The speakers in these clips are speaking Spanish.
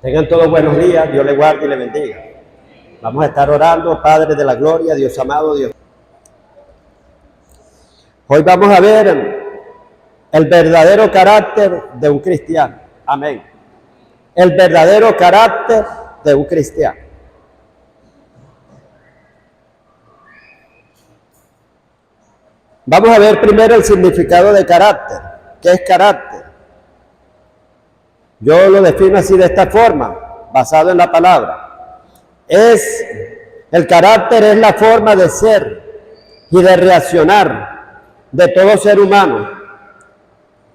Tengan todos buenos días, Dios les guarde y les bendiga. Vamos a estar orando, Padre de la gloria, Dios amado, Dios. Hoy vamos a ver el verdadero carácter de un cristiano. Amén. El verdadero carácter de un cristiano. Vamos a ver primero el significado de carácter. ¿Qué es carácter? Yo lo defino así de esta forma, basado en la palabra. El carácter es la forma de ser y de reaccionar de todo ser humano,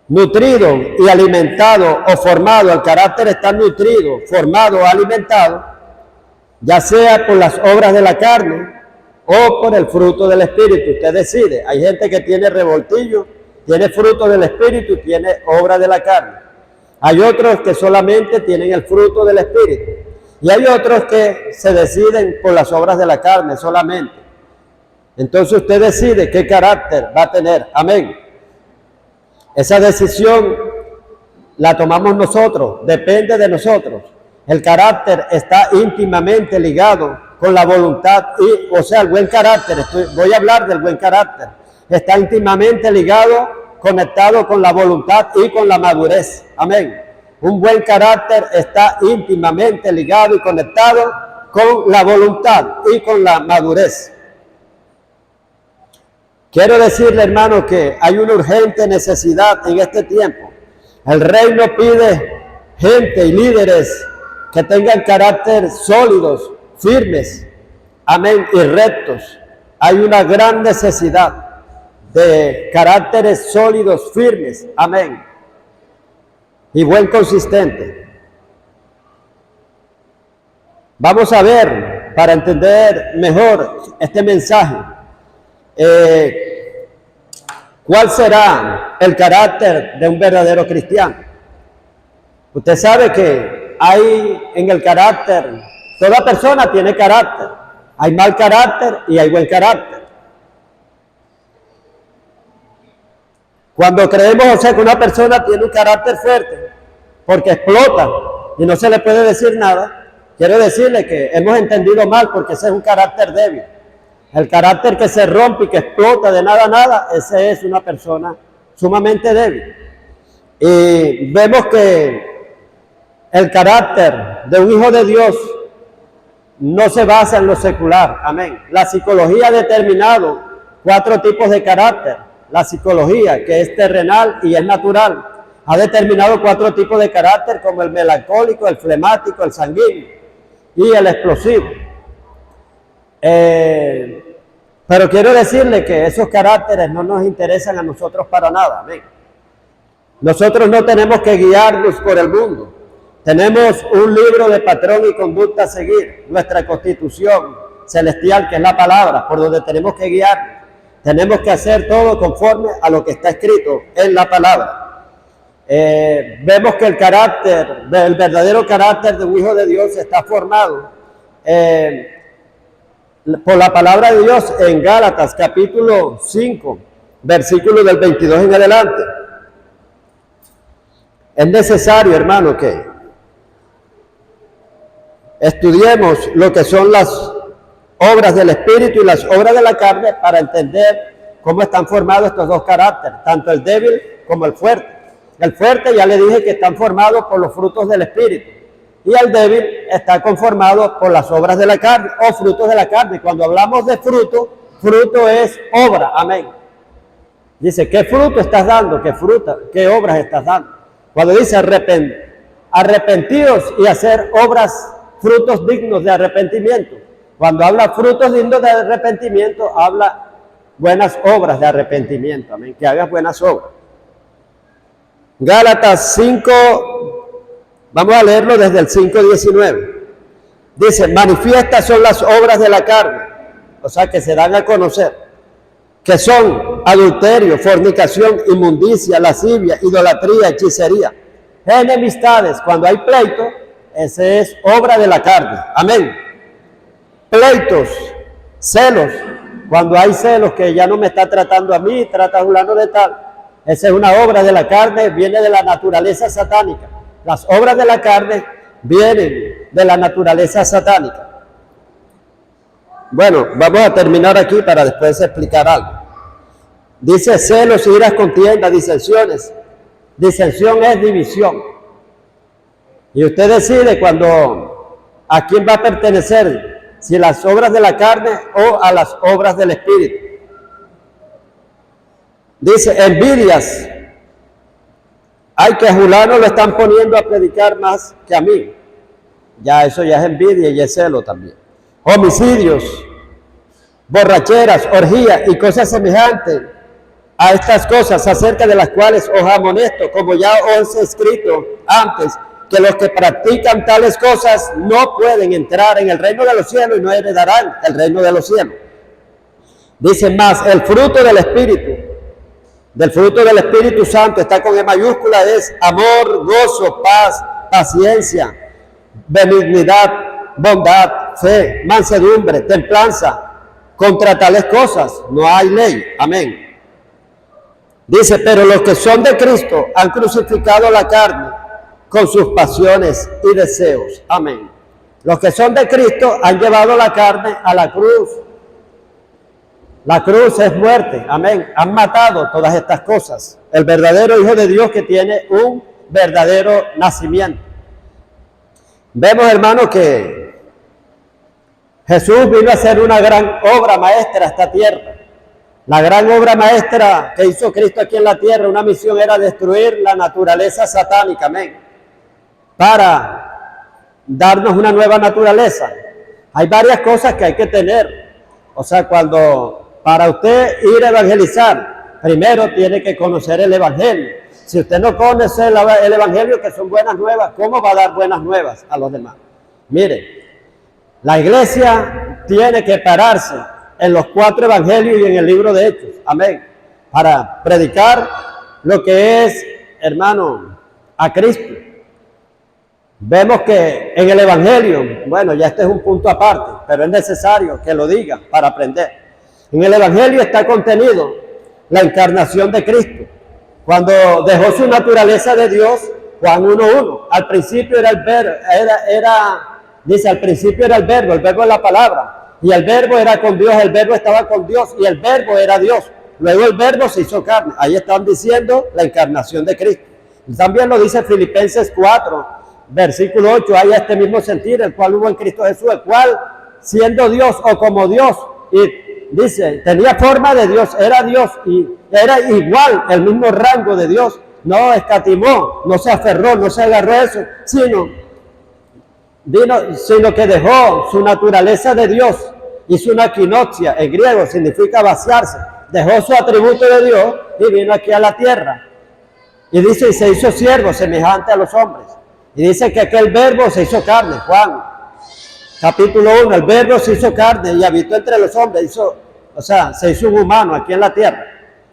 nutrido y alimentado o formado. El carácter está nutrido, formado o alimentado, ya sea por las obras de la carne o por el fruto del Espíritu. Usted decide. Hay gente que tiene revoltillo, tiene fruto del Espíritu y tiene obra de la carne. Hay otros que solamente tienen el fruto del Espíritu. Y hay otros que se deciden por las obras de la carne solamente. Entonces usted decide qué carácter va a tener. Amén. Esa decisión la tomamos nosotros, depende de nosotros. El carácter está íntimamente ligado con la voluntad, el buen carácter, voy a hablar del buen carácter, está íntimamente ligado, conectado con la voluntad y con la madurez. Amén. Un buen carácter está íntimamente ligado y conectado con la voluntad y con la madurez. Quiero decirle, hermano, que hay una urgente necesidad en este tiempo. El reino pide gente y líderes que tengan carácter sólidos, firmes, amén, y rectos. Hay una gran necesidad de caracteres sólidos, firmes, amén, y buen consistente. Vamos a ver, para entender mejor este mensaje, ¿cuál será el carácter de un verdadero cristiano? Usted sabe que hay en el carácter, toda persona tiene carácter. Hay mal carácter y hay buen carácter. Cuando creemos, que una persona tiene un carácter fuerte, porque explota y no se le puede decir nada, quiero decirle que hemos entendido mal, porque ese es un carácter débil. El carácter que se rompe y que explota de nada a nada, ese es una persona sumamente débil. Y vemos que el carácter de un hijo de Dios no se basa en lo secular. Amén. La psicología ha determinado 4 tipos de carácter. La psicología, que es terrenal y es natural, ha determinado 4 tipos de carácter, como el melancólico, el flemático, el sanguíneo y el explosivo. Pero quiero decirle que esos caracteres no nos interesan a nosotros para nada. Amén. Nosotros no tenemos que guiarnos por el mundo. Tenemos un libro de patrón y conducta a seguir, nuestra constitución celestial, que es la palabra, por donde tenemos que guiar. Tenemos que hacer todo conforme a lo que está escrito en la palabra. Vemos que el verdadero carácter de un hijo de Dios está formado por la palabra de Dios en Gálatas capítulo 5, versículo del 22 en adelante. Es necesario, hermano, que estudiemos lo que son las obras del Espíritu y las obras de la carne para entender cómo están formados estos dos caracteres, tanto el débil como el fuerte. El fuerte, ya le dije, que están formados por los frutos del Espíritu, y el débil está conformado por las obras de la carne o frutos de la carne. Cuando hablamos de fruto, fruto es obra. Amén. Dice, ¿qué fruto estás dando? ¿Qué obras estás dando? Cuando dice arrepentidos y hacer obras, frutos dignos de arrepentimiento. Cuando habla frutos dignos de arrepentimiento, habla buenas obras de arrepentimiento. Amén. Que hagas buenas obras. Gálatas 5, vamos a leerlo desde el 5:19. Dice, manifiestas son las obras de la carne, o sea, que se dan a conocer, que son adulterio, fornicación, inmundicia, lascivia, idolatría, hechicería, enemistades. Cuando hay pleito, ese es obra de la carne. Amén. Pleitos, celos. Cuando hay celos, que ya no me está tratando a mí, trata a fulano de tal. Esa es una obra de la carne, viene de la naturaleza satánica. Las obras de la carne vienen de la naturaleza satánica. Bueno, vamos a terminar aquí para después explicar algo. Dice celos, iras, contiendas, disensiones. Disensión es división. Y usted decide a quién va a pertenecer, si a las obras de la carne o a las obras del Espíritu. Dice envidias. Ay, que a Julano lo están poniendo a predicar más que a mí. Ya eso ya es envidia y es celo también. Homicidios, borracheras, orgías y cosas semejantes a estas cosas, acerca de las cuales os amonesto, como ya os he escrito antes, que los que practican tales cosas no pueden entrar en el reino de los cielos y no heredarán el reino de los cielos. Dice más, el fruto del Espíritu Santo, está con E mayúscula, es amor, gozo, paz, paciencia, benignidad, bondad, fe, mansedumbre, templanza. Contra tales cosas no hay ley. Amén. Dice, pero los que son de Cristo han crucificado la carne con sus pasiones y deseos. Amén. Los que son de Cristo han llevado la carne a la cruz. La cruz es muerte. Amén. Han matado todas estas cosas. El verdadero Hijo de Dios que tiene un verdadero nacimiento. Vemos, hermanos, que Jesús vino a hacer una gran obra maestra a esta tierra. La gran obra maestra que hizo Cristo aquí en la tierra, una misión era destruir la naturaleza satánica, amén, para darnos una nueva naturaleza. Hay varias cosas que hay que tener. O sea, para usted ir a evangelizar, primero tiene que conocer el Evangelio. Si usted no conoce el Evangelio, que son buenas nuevas, ¿cómo va a dar buenas nuevas a los demás? Mire, la iglesia tiene que pararse en los 4 evangelios y en el libro de Hechos, amén, para predicar lo que es, hermano, a Cristo. Vemos que en el evangelio, bueno, ya este es un punto aparte, pero es necesario que lo diga para aprender. En el evangelio está contenido la encarnación de Cristo. Cuando dejó su naturaleza de Dios, Juan 1:1, al principio era el verbo, dice, al principio era el verbo es la palabra. Y el verbo era con Dios, el verbo estaba con Dios y el verbo era Dios. Luego el verbo se hizo carne. Ahí están diciendo la encarnación de Cristo. Y también lo dice Filipenses 4, versículo 8. Hay este mismo sentir, el cual hubo en Cristo Jesús, el cual siendo Dios o como Dios, y dice, tenía forma de Dios, era Dios y era igual, el mismo rango de Dios. No escatimó, no se aferró, no se agarró a eso, sino que dejó su naturaleza de Dios, hizo una quinoxia, en griego significa vaciarse, dejó su atributo de Dios y vino aquí a la tierra. Y dice, y se hizo siervo semejante a los hombres. Y dice que aquel verbo se hizo carne, Juan, capítulo 1, el verbo se hizo carne y habitó entre los hombres, se hizo un humano aquí en la tierra.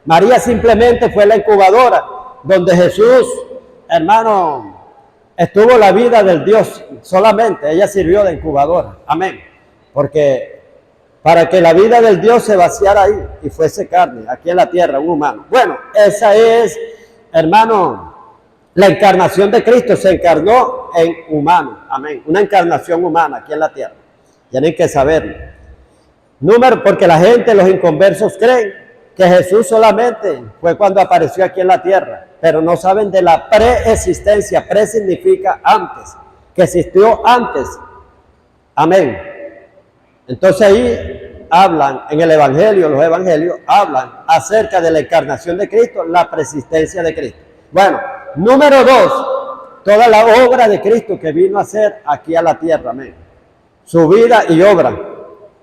María simplemente fue la incubadora, donde Jesús, hermano, estuvo la vida del Dios solamente, ella sirvió de incubadora, amén, porque para que la vida del Dios se vaciara ahí y fuese carne, aquí en la tierra, un humano. Bueno, esa es, hermano, la encarnación de Cristo, se encarnó en humano, amén, una encarnación humana aquí en la tierra, tienen que saberlo. Porque la gente, los inconversos creen que Jesús solamente fue cuando apareció aquí en la tierra, pero no saben de la preexistencia. Pre significa antes, que existió antes. Amén. Entonces ahí hablan, en el evangelio, los evangelios hablan acerca de la encarnación de Cristo, la preexistencia de Cristo. Bueno, número 2, toda la obra de Cristo que vino a hacer aquí a la tierra, amén. Su vida y obra.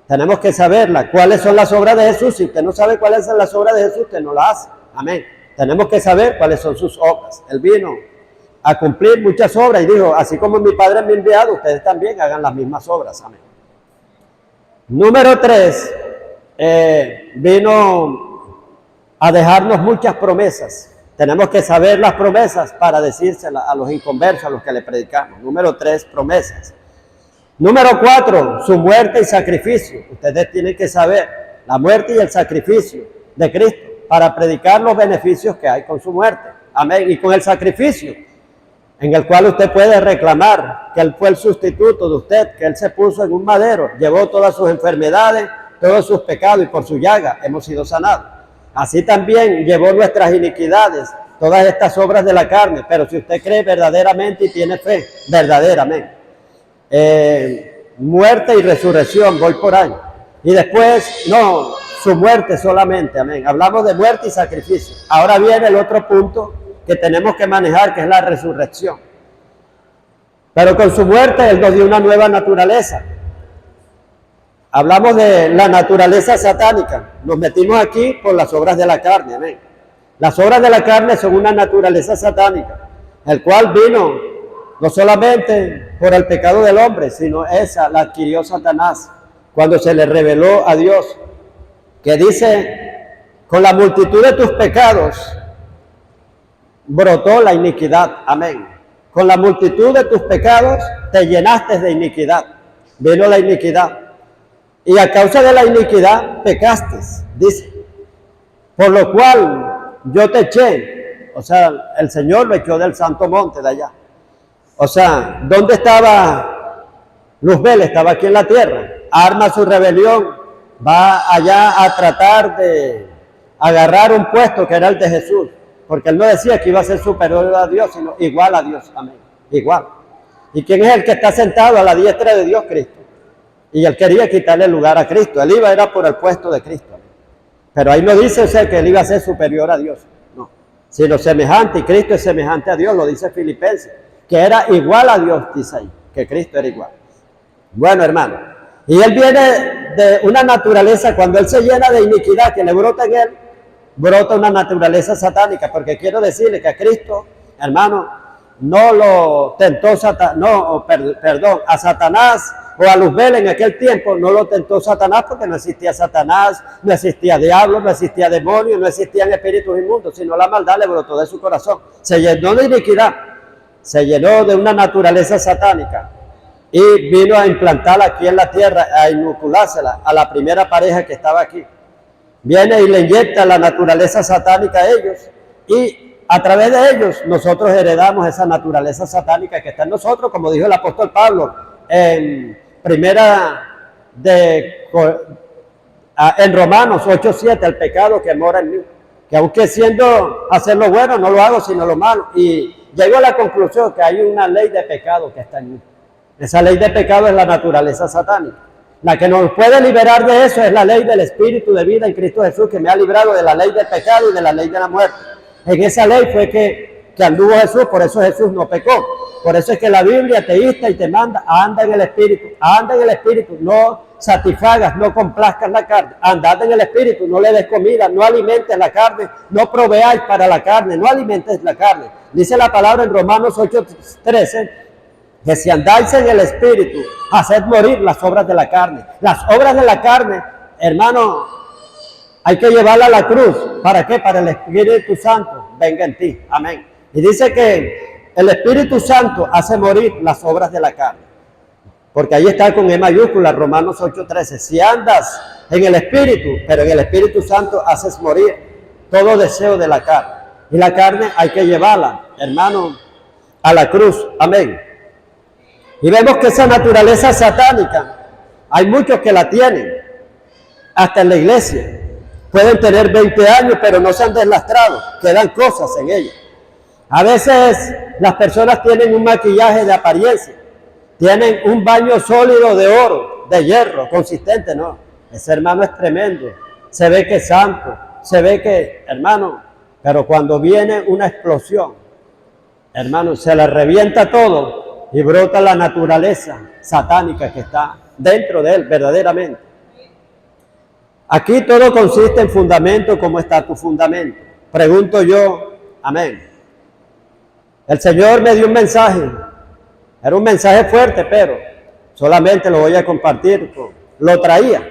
Tenemos que saberla. ¿Cuáles son las obras de Jesús? Si usted no sabe cuáles son las obras de Jesús, usted no las hace. Amén. Tenemos que saber cuáles son sus obras. Él vino a cumplir muchas obras y dijo, así como mi Padre me ha enviado, ustedes también hagan las mismas obras. Amén. Número 3, vino a dejarnos muchas promesas. Tenemos que saber las promesas para decírselas a los inconversos, a los que le predicamos. Número 3, promesas. Número 4, su muerte y sacrificio. Ustedes tienen que saber la muerte y el sacrificio de Cristo para predicar los beneficios que hay con su muerte. Amén. Y con el sacrificio. en el cual usted puede reclamar que Él fue el sustituto de usted, que Él se puso en un madero, llevó todas sus enfermedades, todos sus pecados y por su llaga hemos sido sanados. Así también llevó nuestras iniquidades, todas estas obras de la carne, pero si usted cree verdaderamente y tiene fe, verdaderamente, muerte y resurrección, voy por ahí. Y después, no, su muerte solamente, amén. Hablamos de muerte y sacrificio. Ahora viene el otro punto que tenemos que manejar, que es la resurrección. Pero con su muerte Él nos dio una nueva naturaleza. Hablamos de la naturaleza satánica. Nos metimos aquí por las obras de la carne, amén. Las obras de la carne son una naturaleza satánica, el cual vino no solamente por el pecado del hombre, sino esa la adquirió Satanás cuando se le reveló a Dios, que dice, con la multitud de tus pecados brotó la iniquidad, amén. Con la multitud de tus pecados te llenaste de iniquidad, vino la iniquidad. Y a causa de la iniquidad pecaste, dice. Por lo cual yo te eché, o sea, el Señor lo echó del santo monte de allá. O sea, ¿dónde estaba Luzbel? Estaba aquí en la tierra. Arma su rebelión, va allá a tratar de agarrar un puesto que era el de Jesús. Porque Él no decía que iba a ser superior a Dios, sino igual a Dios, amén. Igual. ¿Y quién es el que está sentado a la diestra de Dios? Cristo. Y Él quería quitarle el lugar a Cristo. Él era por el puesto de Cristo. Pero ahí no dice, o sea, que Él iba a ser superior a Dios. No. Sino semejante, y Cristo es semejante a Dios, lo dice Filipenses. Que era igual a Dios, dice ahí. Que Cristo era igual. Bueno, hermano. Y Él viene de una naturaleza, cuando Él se llena de iniquidad que le brota en Él, brota una naturaleza satánica. Porque quiero decirle que a Cristo, hermano, no lo tentó a Satanás o a Luzbel en aquel tiempo, no lo tentó Satanás porque no existía Satanás, no existía diablo, no existía demonio, no existían espíritus inmundos, sino la maldad le brotó de su corazón. Se llenó de iniquidad, se llenó de una naturaleza satánica y vino a implantarla aquí en la tierra, a inoculársela a la primera pareja que estaba aquí. Viene y le inyecta la naturaleza satánica a ellos y a través de ellos nosotros heredamos esa naturaleza satánica que está en nosotros, como dijo el apóstol Pablo en Romanos 8:7, el pecado que mora en mí, que aunque siendo hacer lo bueno no lo hago sino lo malo, y llego a la conclusión que hay una ley de pecado que está en mí. Esa ley de pecado es la naturaleza satánica. La que nos puede liberar de eso es la ley del Espíritu de vida en Cristo Jesús, que me ha librado de la ley del pecado y de la ley de la muerte. En esa ley fue que anduvo Jesús, por eso Jesús no pecó. Por eso es que la Biblia te insta y te manda, anda en el Espíritu, no satisfagas, no complazcas la carne, andad en el Espíritu, no le des comida, no alimentes la carne, no proveáis para la carne, no alimentes la carne. Dice la palabra en Romanos 8:13, que si andáis en el Espíritu, haced morir las obras de la carne. Las obras de la carne, hermano, hay que llevarla a la cruz. ¿Para qué? Para el Espíritu Santo venga en ti. Amén. Y dice que el Espíritu Santo hace morir las obras de la carne. Porque ahí está con E mayúscula, Romanos 8:13. Si andas en el Espíritu, pero en el Espíritu Santo haces morir todo deseo de la carne. Y la carne hay que llevarla, hermano, a la cruz. Amén. Y vemos que esa naturaleza satánica, hay muchos que la tienen, hasta en la iglesia. Pueden tener 20 años, pero no se han deslastrado, quedan cosas en ellos. A veces las personas tienen un maquillaje de apariencia, tienen un baño sólido de oro, de hierro, consistente, no. Ese hermano es tremendo, se ve que es santo, se ve que, hermano, pero cuando viene una explosión, hermano, se le revienta todo y brota la naturaleza satánica que está dentro de él verdaderamente. Aquí todo consiste en fundamento. ¿Cómo está tu fundamento? Pregunto yo, amén. El Señor me dio un mensaje, era un mensaje fuerte, pero solamente lo voy a compartir, lo traía,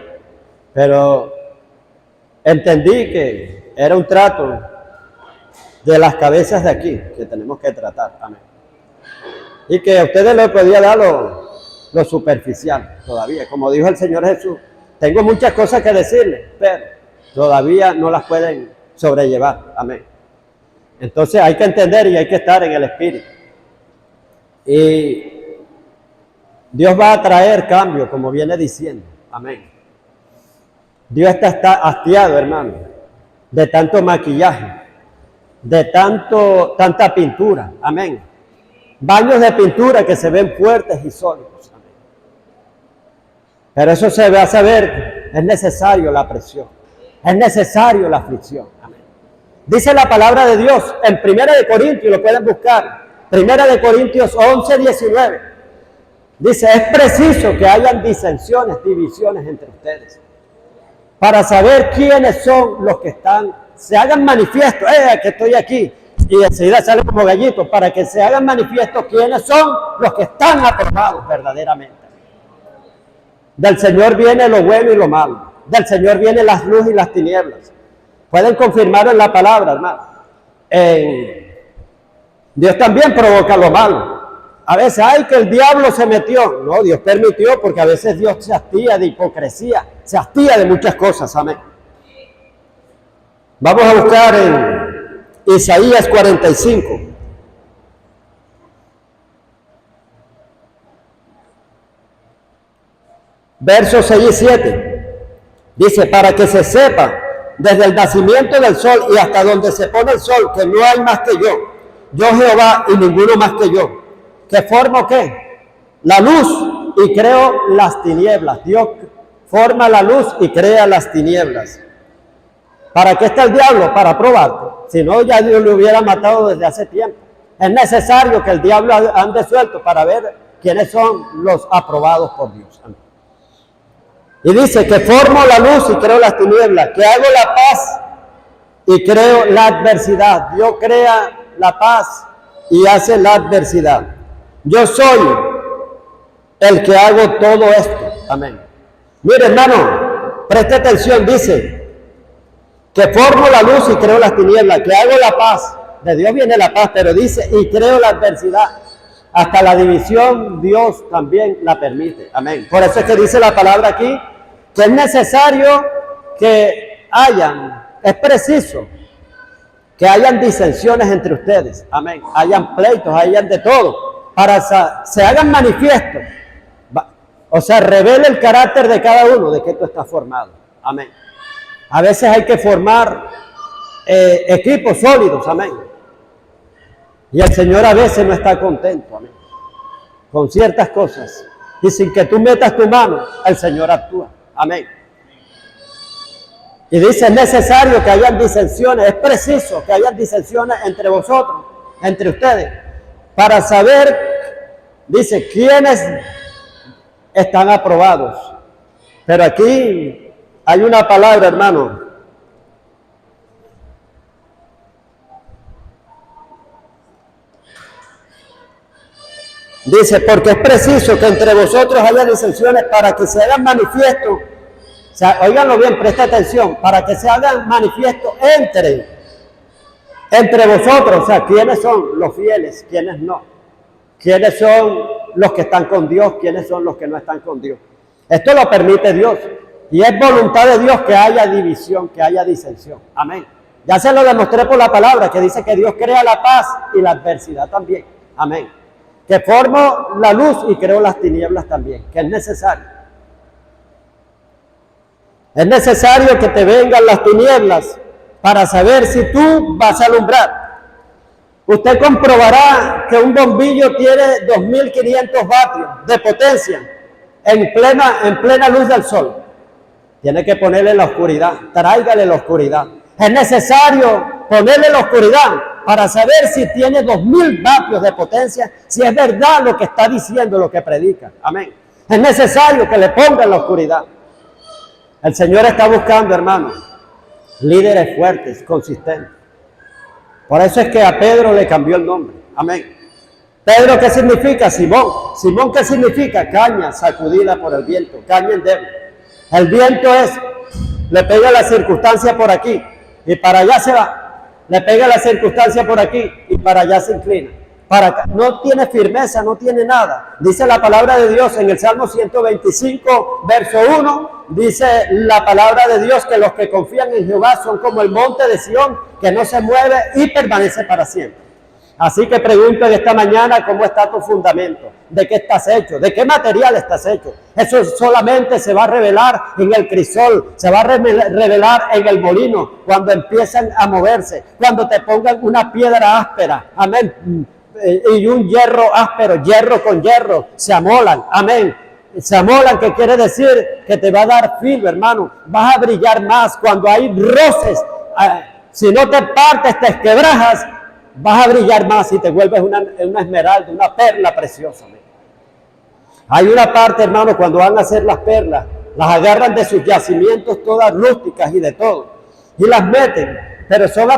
pero entendí que era un trato de las cabezas de aquí que tenemos que tratar, amén. Y que a ustedes les podía dar lo superficial todavía, como dijo el Señor Jesús. Tengo muchas cosas que decirles, pero todavía no las pueden sobrellevar. Amén. Entonces hay que entender y hay que estar en el Espíritu. Y Dios va a traer cambio, como viene diciendo. Amén. Dios está hastiado, hermano, de tanto maquillaje, de tanta pintura. Amén. Baños de pintura que se ven fuertes y sólidos. Amén. Pero eso se va a saber, es necesario la presión, es necesario la aflicción. Amén. Dice la palabra de Dios en 1 de Corintios, lo pueden buscar, 1 de Corintios 11, 19. Dice, es preciso que hayan disensiones, divisiones entre ustedes, para saber quiénes son los que se hagan manifiesto, que estoy aquí, y enseguida sale como gallito, para que se hagan manifiesto quiénes son los que están aprobados verdaderamente. Del Señor viene lo bueno y lo malo, del Señor viene las luces y las tinieblas. Pueden confirmarlo en la palabra, hermano. Dios también provoca lo malo. A veces, que el diablo se metió. No, Dios permitió, porque a veces Dios se hastía de hipocresía, se hastía de muchas cosas. Amén. Vamos a buscar en Isaías 45. Versos 6 y 7. Dice, para que se sepa desde el nacimiento del sol y hasta donde se pone el sol, que no hay más que yo Jehová y ninguno más que yo, que formo ¿qué? La luz y creo las tinieblas. Dios forma la luz y crea las tinieblas. ¿Para qué está el diablo? Para probarte. Si no, ya Dios lo hubiera matado desde hace tiempo. Es necesario que el diablo ande suelto para ver quiénes son los aprobados por Dios. Y dice que formo la luz y creo las tinieblas, que hago la paz y creo la adversidad. Dios crea la paz y hace la adversidad. Yo soy el que hago todo esto. Amén. Mire, hermano, preste atención, dice que formo la luz y creo las tinieblas, que hago la paz. De Dios viene la paz, pero dice, y creo la adversidad. Hasta la división Dios también la permite. Amén. Por eso es que dice la palabra aquí, que es necesario que es preciso que hayan disensiones entre ustedes. Amén. Hayan pleitos, hayan de todo, para se hagan manifiestos. O sea, revele el carácter de cada uno, de que tú estás formado. Amén. A veces hay que formar equipos sólidos. Amén. Y el Señor a veces no está contento. Amén. Con ciertas cosas. Y sin que tú metas tu mano, el Señor actúa. Amén. Y dice, es necesario que hayan disensiones, es preciso que hayan disensiones entre vosotros, entre ustedes, para saber, dice, quiénes están aprobados. Pero aquí hay una palabra, hermano. Dice, porque es preciso que entre vosotros haya disensiones para que se hagan manifiesto. O sea, óiganlo bien, presta atención, para que se hagan manifiesto entre vosotros. O sea, ¿quiénes son los fieles? ¿Quiénes no? ¿Quiénes son los que están con Dios? ¿Quiénes son los que no están con Dios? Esto lo permite Dios. Y es voluntad de Dios que haya división, que haya disensión. Amén. Ya se lo demostré por la palabra, que dice que Dios crea la paz y la adversidad también. Amén. Que formo la luz y creo las tinieblas también, que es necesario. Es necesario que te vengan las tinieblas para saber si tú vas a alumbrar. Usted comprobará que un bombillo tiene 2500 vatios de potencia en plena luz del sol. Tiene que ponerle la oscuridad, tráigale la oscuridad. Es necesario ponerle la oscuridad para saber si tiene 2000 vatios de potencia, si es verdad lo que está diciendo, lo que predica. Amén. Es necesario que le pongan la oscuridad. El Señor está buscando, hermanos, líderes fuertes, consistentes. Por eso es que a Pedro le cambió el nombre. Amén. Pedro, ¿qué significa? Simón. Simón, ¿qué significa? Caña sacudida por el viento, caña endeble. El viento le pega la circunstancia por aquí y para allá se va. Le pega la circunstancia por aquí y para allá se inclina. Para acá. No tiene firmeza, no tiene nada. Dice la palabra de Dios en el Salmo 125, verso 1. Dice la palabra de Dios que los que confían en Jehová son como el monte de Sión, que no se mueve y permanece para siempre. Así que pregunto en esta mañana cómo está tu fundamento, de qué estás hecho, de qué material estás hecho. Eso solamente se va a revelar en el crisol, se va a revelar en el molino, cuando empiezan a moverse, cuando te pongan una piedra áspera, amén, y un hierro áspero, hierro con hierro, se amolan, amén. Se amolan, que quiere decir que te va a dar filo, hermano. Vas a brillar más cuando hay roces. Si no te partes, te quebrajas, vas a brillar más y te vuelves una esmeralda, una perla preciosa. Hay una parte, hermano, cuando van a hacer las perlas, las agarran de sus yacimientos todas rústicas y de todo, y las meten, pero son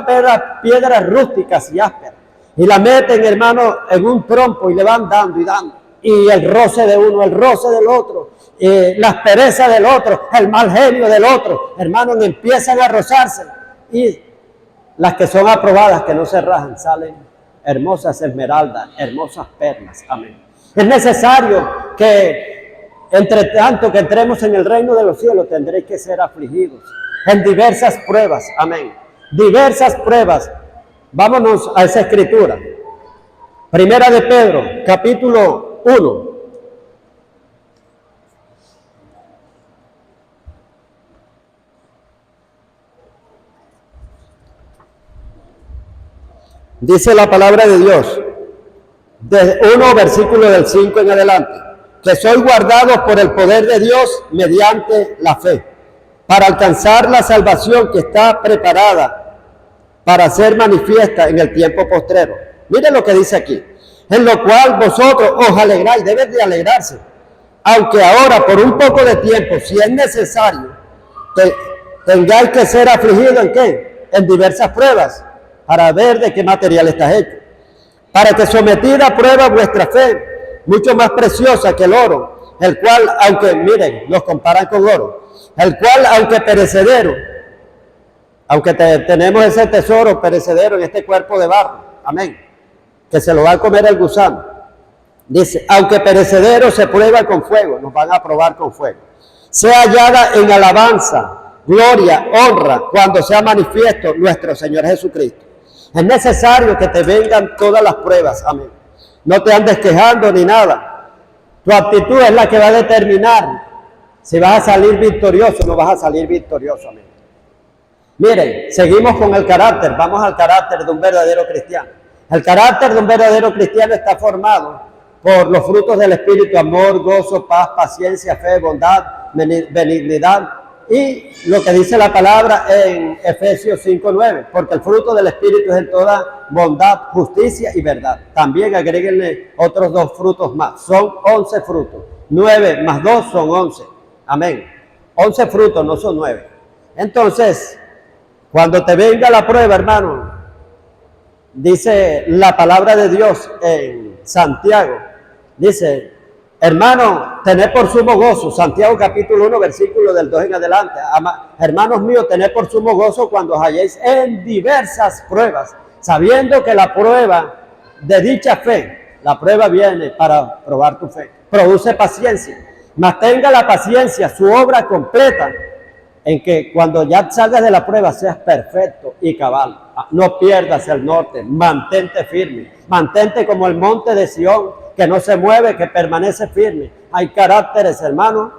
piedras rústicas y ásperas, y las meten, hermano, en un trompo y le van dando y dando. Y el roce de uno, el roce del otro, la aspereza del otro, el mal genio del otro, hermanos, empiezan a rozarse. Y las que son aprobadas, que no se rajan, salen hermosas esmeraldas, hermosas perlas. Amén. Es necesario que, entre tanto que entremos en el reino de los cielos, tendréis que ser afligidos en diversas pruebas. Amén. Diversas pruebas. Vámonos a esa escritura. Primera de Pedro, capítulo 1. Dice la palabra de Dios, de 1 versículo del 5 en adelante, que soy guardado por el poder de Dios mediante la fe, para alcanzar la salvación que está preparada para ser manifiesta en el tiempo postrero. Miren lo que dice aquí. En lo cual vosotros os alegráis, debes de alegrarse, aunque ahora por un poco de tiempo, si es necesario, tengáis que ser afligidos ¿en qué? En diversas pruebas, para ver de qué material estás hecho, para que sometida a prueba vuestra fe, mucho más preciosa que el oro, el cual, aunque, miren, los comparan con oro, el cual, aunque perecedero, aunque tenemos ese tesoro perecedero en este cuerpo de barro, amén, que se lo va a comer el gusano. Dice, aunque perecedero se prueba con fuego, nos van a probar con fuego. Sea hallada en alabanza, gloria, honra, cuando sea manifiesto nuestro Señor Jesucristo. Es necesario que te vengan todas las pruebas, amén. No te andes quejando ni nada. Tu actitud es la que va a determinar si vas a salir victorioso o no vas a salir victorioso, amén. Miren, seguimos con el carácter, vamos al carácter de un verdadero cristiano. El carácter de un verdadero cristiano está formado por los frutos del Espíritu: amor, gozo, paz, paciencia, fe, bondad, benignidad. Y lo que dice la palabra en Efesios 5:9, porque el fruto del Espíritu es en toda bondad, justicia y verdad. También agréguenle otros 2 frutos más. Son 11 frutos. 9 más 2 son 11. Amén. 11 frutos, no son 9. Entonces, cuando te venga la prueba, hermano, dice la palabra de Dios en Santiago, dice, hermano, tened por sumo gozo, Santiago capítulo 1, versículo del 2 en adelante, hermanos míos, tened por sumo gozo cuando os halléis en diversas pruebas, sabiendo que la prueba de dicha fe, la prueba viene para probar tu fe, produce paciencia, mas tenga la paciencia su obra completa, en que cuando ya salgas de la prueba seas perfecto y cabal. No pierdas el norte, mantente firme, mantente como el monte de Sión, que no se mueve, que permanece firme. Hay caracteres, hermanos,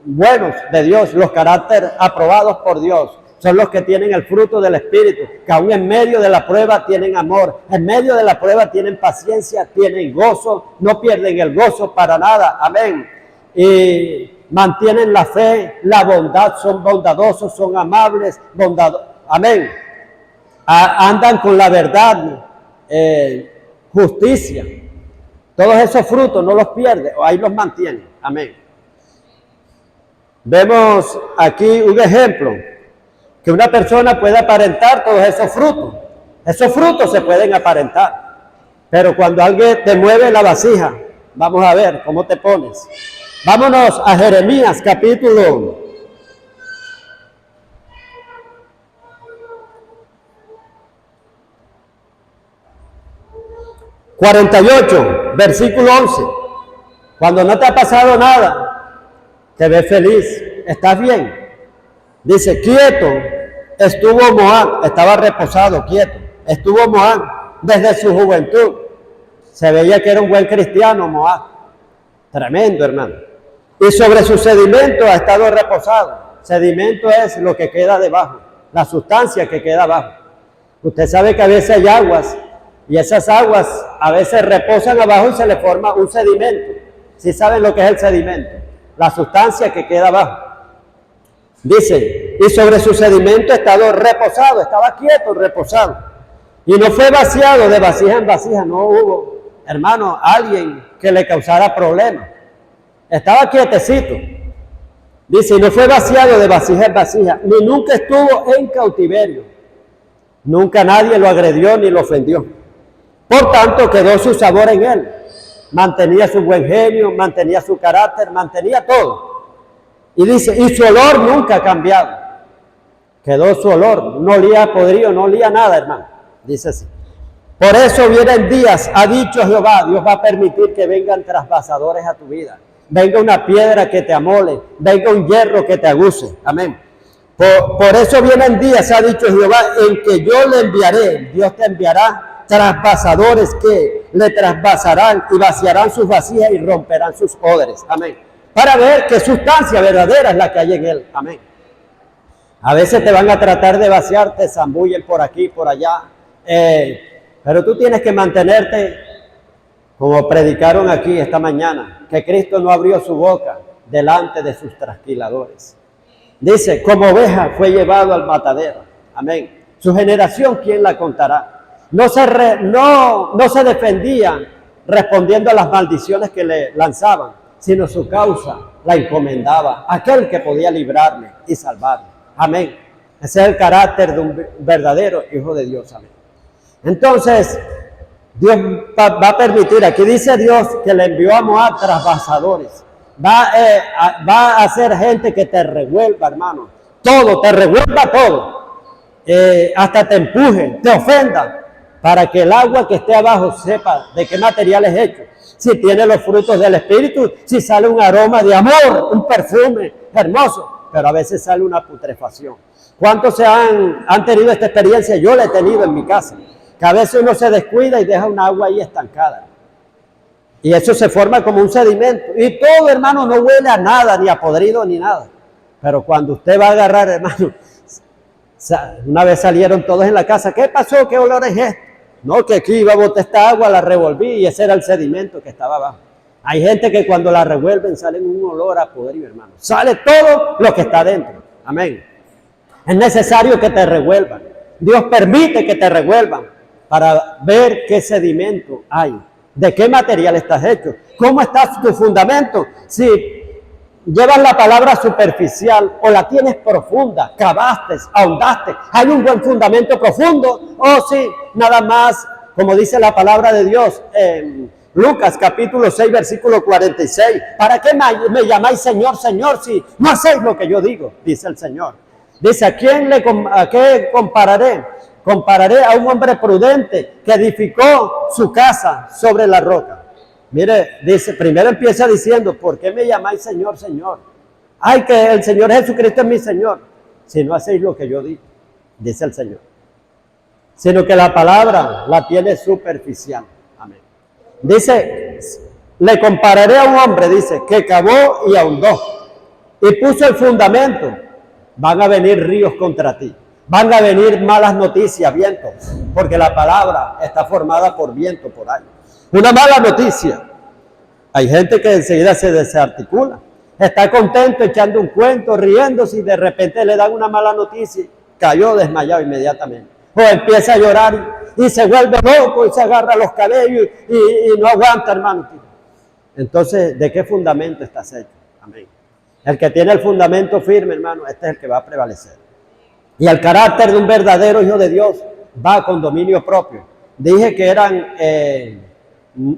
buenos de Dios, los caracteres aprobados por Dios, son los que tienen el fruto del Espíritu, que aún en medio de la prueba tienen amor, en medio de la prueba tienen paciencia, tienen gozo, no pierden el gozo para nada, amén. Y mantienen la fe, la bondad, son bondadosos, son amables, amén. Andan con la verdad, justicia. Todos esos frutos no los pierde, ahí los mantiene, amén. Vemos aquí un ejemplo, que una persona puede aparentar todos esos frutos se pueden aparentar, pero cuando alguien te mueve la vasija, vamos a ver cómo te pones. Vámonos a Jeremías capítulo 48, versículo 11. Cuando no te ha pasado nada, te ves feliz, estás bien. Dice, quieto estuvo Moab, estaba reposado, quieto. Estuvo Moab desde su juventud. Se veía que era un buen cristiano, Moab. Tremendo, hermano. Y sobre su sedimento ha estado reposado. Sedimento es lo que queda debajo, la sustancia que queda abajo. Usted sabe que a veces hay aguas, y esas aguas a veces reposan abajo y se le forma un sedimento. ¿Sí saben lo que es el sedimento? La sustancia que queda abajo. Dice, y sobre su sedimento ha estado reposado, estaba quieto, reposado. Y no fue vaciado de vasija en vasija, no hubo, hermano, alguien que le causara problemas. Estaba quietecito. Dice, y no fue vaciado de vasija en vasija, ni nunca estuvo en cautiverio. Nunca nadie lo agredió ni lo ofendió. Por tanto, quedó su sabor en él. Mantenía su buen genio, mantenía su carácter, mantenía todo. Y dice, y su olor nunca ha cambiado. Quedó su olor, no olía podrido, no olía nada, hermano. Dice así. Por eso vienen días, ha dicho Jehová, Dios va a permitir que vengan traspasadores a tu vida. Venga una piedra que te amole, venga un hierro que te aguce. Amén. Por eso vienen días, ha dicho Jehová, en que yo le enviaré, Dios te enviará traspasadores que le traspasarán y vaciarán sus vasijas y romperán sus odres. Amén. Para ver qué sustancia verdadera es la que hay en él. Amén. A veces te van a tratar de vaciar, te zambullen por aquí, por allá. Pero tú tienes que mantenerte, como predicaron aquí esta mañana, que Cristo no abrió su boca delante de sus trasquiladores. Dice, como oveja fue llevado al matadero. Amén. Su generación, ¿quién la contará? No se defendía respondiendo a las maldiciones que le lanzaban, sino su causa la encomendaba a aquel que podía librarle y salvarle. Amén. Ese es el carácter de un verdadero hijo de Dios. Amén. Entonces, Dios va a permitir, aquí dice Dios que le envió a Moab traspasadores. Va a hacer gente que te revuelva, hermano. Todo, te revuelva todo. Hasta te empuje, te ofenda, para que el agua que esté abajo sepa de qué material es hecho. Si tiene los frutos del Espíritu, si sale un aroma de amor, un perfume hermoso, pero a veces sale una putrefacción. ¿Cuántos han tenido esta experiencia? Yo la he tenido en mi casa, que a veces uno se descuida y deja un agua ahí estancada. Y eso se forma como un sedimento. Y todo, hermano, no huele a nada, ni a podrido, ni nada. Pero cuando usted va a agarrar, hermano, una vez salieron todos en la casa, ¿qué pasó? ¿Qué olor es este? No, que aquí iba a botar esta agua, la revolví y ese era el sedimento que estaba abajo. Hay gente que cuando la revuelven sale un olor a podrido, hermano. Sale todo lo que está dentro. Amén. Es necesario que te revuelvan. Dios permite que te revuelvan para ver qué sedimento hay. ¿De qué material estás hecho? ¿Cómo está tu fundamento? Si llevas la palabra superficial o la tienes profunda, cavaste, ahondaste, hay un buen fundamento profundo, o si nada más, como dice la palabra de Dios en Lucas capítulo 6 versículo 46, ¿para qué me llamáis Señor, Señor, si no hacéis lo que yo digo? Dice el Señor. Dice, ¿a qué compararé? Compararé a un hombre prudente que edificó su casa sobre la roca. Mire, dice, primero empieza diciendo, ¿por qué me llamáis Señor, Señor? Ay, que el Señor Jesucristo es mi Señor. Si no hacéis lo que yo digo, dice el Señor. Sino que la palabra la tiene superficial. Amén. Dice, le compararé a un hombre, dice, que cavó y ahondó y puso el fundamento. Van a venir ríos contra ti. Van a venir malas noticias, vientos, porque la palabra está formada por viento, por aire. Una mala noticia. Hay gente que enseguida se desarticula. Está contento echando un cuento, riéndose y de repente le dan una mala noticia. Cayó desmayado inmediatamente. O empieza a llorar y se vuelve loco y se agarra los cabellos y no aguanta, hermano. Entonces, ¿de qué fundamento estás hecho? Amén. El que tiene el fundamento firme, hermano, este es el que va a prevalecer. Y el carácter de un verdadero hijo de Dios va con dominio propio. Dije que eran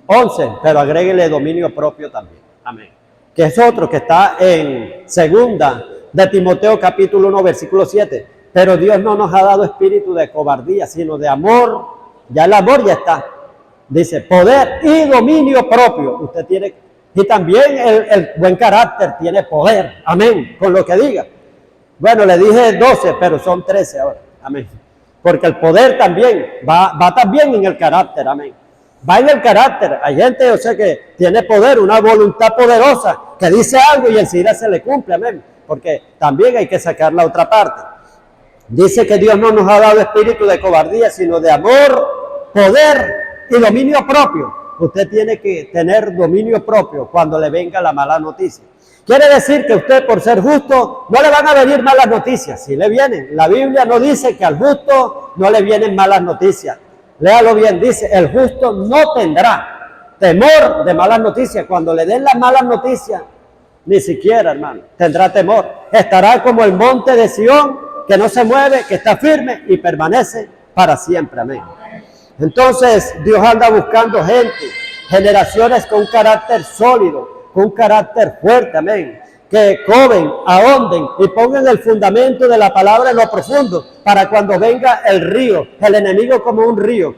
11, pero agréguele dominio propio también. Amén. Que es otro que está en segunda de Timoteo capítulo 1 versículo 7. Pero Dios no nos ha dado espíritu de cobardía, sino de amor. Ya el amor ya está. Dice poder y dominio propio. Usted tiene, y también el buen carácter tiene poder. Amén. Con lo que diga. Bueno, le dije 12, pero son 13 ahora. Amén. porque el poder también va también en el carácter, amén. Va en el carácter. Hay gente, yo sé que tiene poder, una voluntad poderosa, que dice algo y enseguida se le cumple, amén. Porque también hay que sacar la otra parte. Dice que Dios no nos ha dado espíritu de cobardía, sino de amor, poder y dominio propio. Usted tiene que tener dominio propio cuando le venga la mala noticia. Quiere decir que usted, por ser justo, no le van a venir malas noticias. Si le vienen. La Biblia no dice que al justo no le vienen malas noticias. Léalo bien, dice, el justo no tendrá temor de malas noticias. Cuando le den las malas noticias, ni siquiera, hermano, tendrá temor. Estará como el monte de Sión, que no se mueve, que está firme y permanece para siempre. Amén. Entonces, Dios anda buscando gente, generaciones con un carácter sólido, con un carácter fuerte, amén. Que coben, ahonden y pongan el fundamento de la palabra en lo profundo, para cuando venga el río, el enemigo como un río.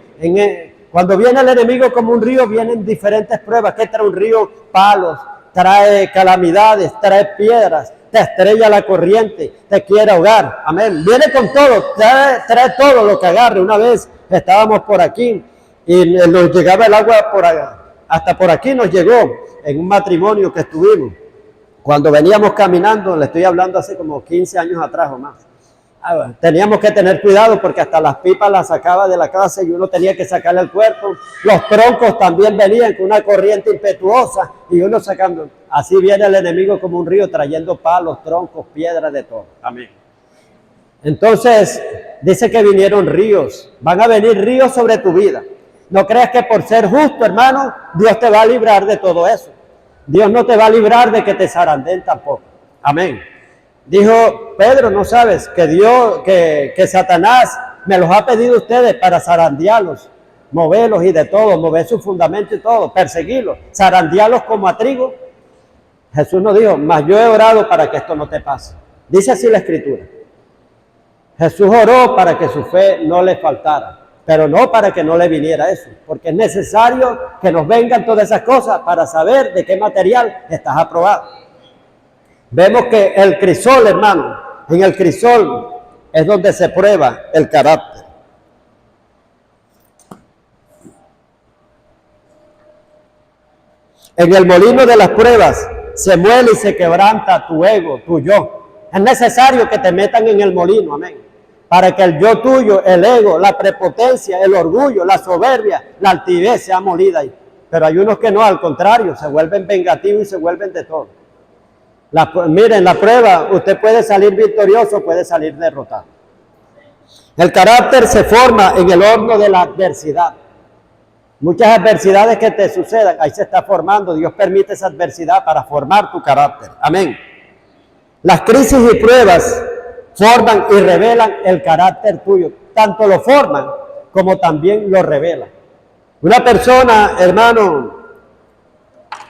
Cuando viene el enemigo como un río, vienen diferentes pruebas. ¿Qué trae un río? Palos, trae calamidades, trae piedras, te estrella la corriente, te quiere ahogar. Amén. Viene con todo, trae todo lo que agarre. Una vez estábamos por aquí y nos llegaba el agua hasta por aquí nos llegó en un matrimonio que estuvimos. Cuando veníamos caminando, le estoy hablando hace como 15 años atrás o más, teníamos que tener cuidado porque hasta las pipas las sacaba de la casa y uno tenía que sacarle el cuerpo. Los troncos también venían con una corriente impetuosa y uno sacando. Así viene el enemigo como un río trayendo palos, troncos, piedras, de todo. Amén. Entonces, dice que vinieron ríos. Van a venir ríos sobre tu vida. No creas que por ser justo, hermano, Dios te va a librar de todo eso. Dios no te va a librar de que te zarandeen tampoco. Amén. Dijo Pedro, no sabes que Dios, que Satanás me los ha pedido a ustedes para zarandearlos, moverlos y de todo, mover su fundamento y todo, perseguirlos, zarandearlos como a trigo. Jesús nos dijo, mas yo he orado para que esto no te pase. Dice así la Escritura. Jesús oró para que su fe no le faltara, pero no para que no le viniera eso, porque es necesario que nos vengan todas esas cosas para saber de qué material estás aprobado. Vemos que el crisol, hermano, en el crisol es donde se prueba el carácter. En el molino de las pruebas se muele y se quebranta tu ego, tu yo. Es necesario que te metan en el molino, amén, para que el yo tuyo, el ego, la prepotencia, el orgullo, la soberbia, la altivez sea molida ahí. Pero hay unos que no, al contrario, se vuelven vengativos y se vuelven de todo. Miren, la prueba, usted puede salir victorioso, puede salir derrotado. El carácter se forma en el horno de la adversidad. Muchas adversidades que te sucedan, ahí se está formando. Dios permite esa adversidad para formar tu carácter. Amén. Las crisis y pruebas forman y revelan el carácter tuyo. Tanto lo forman como también lo revelan. Una persona, hermano,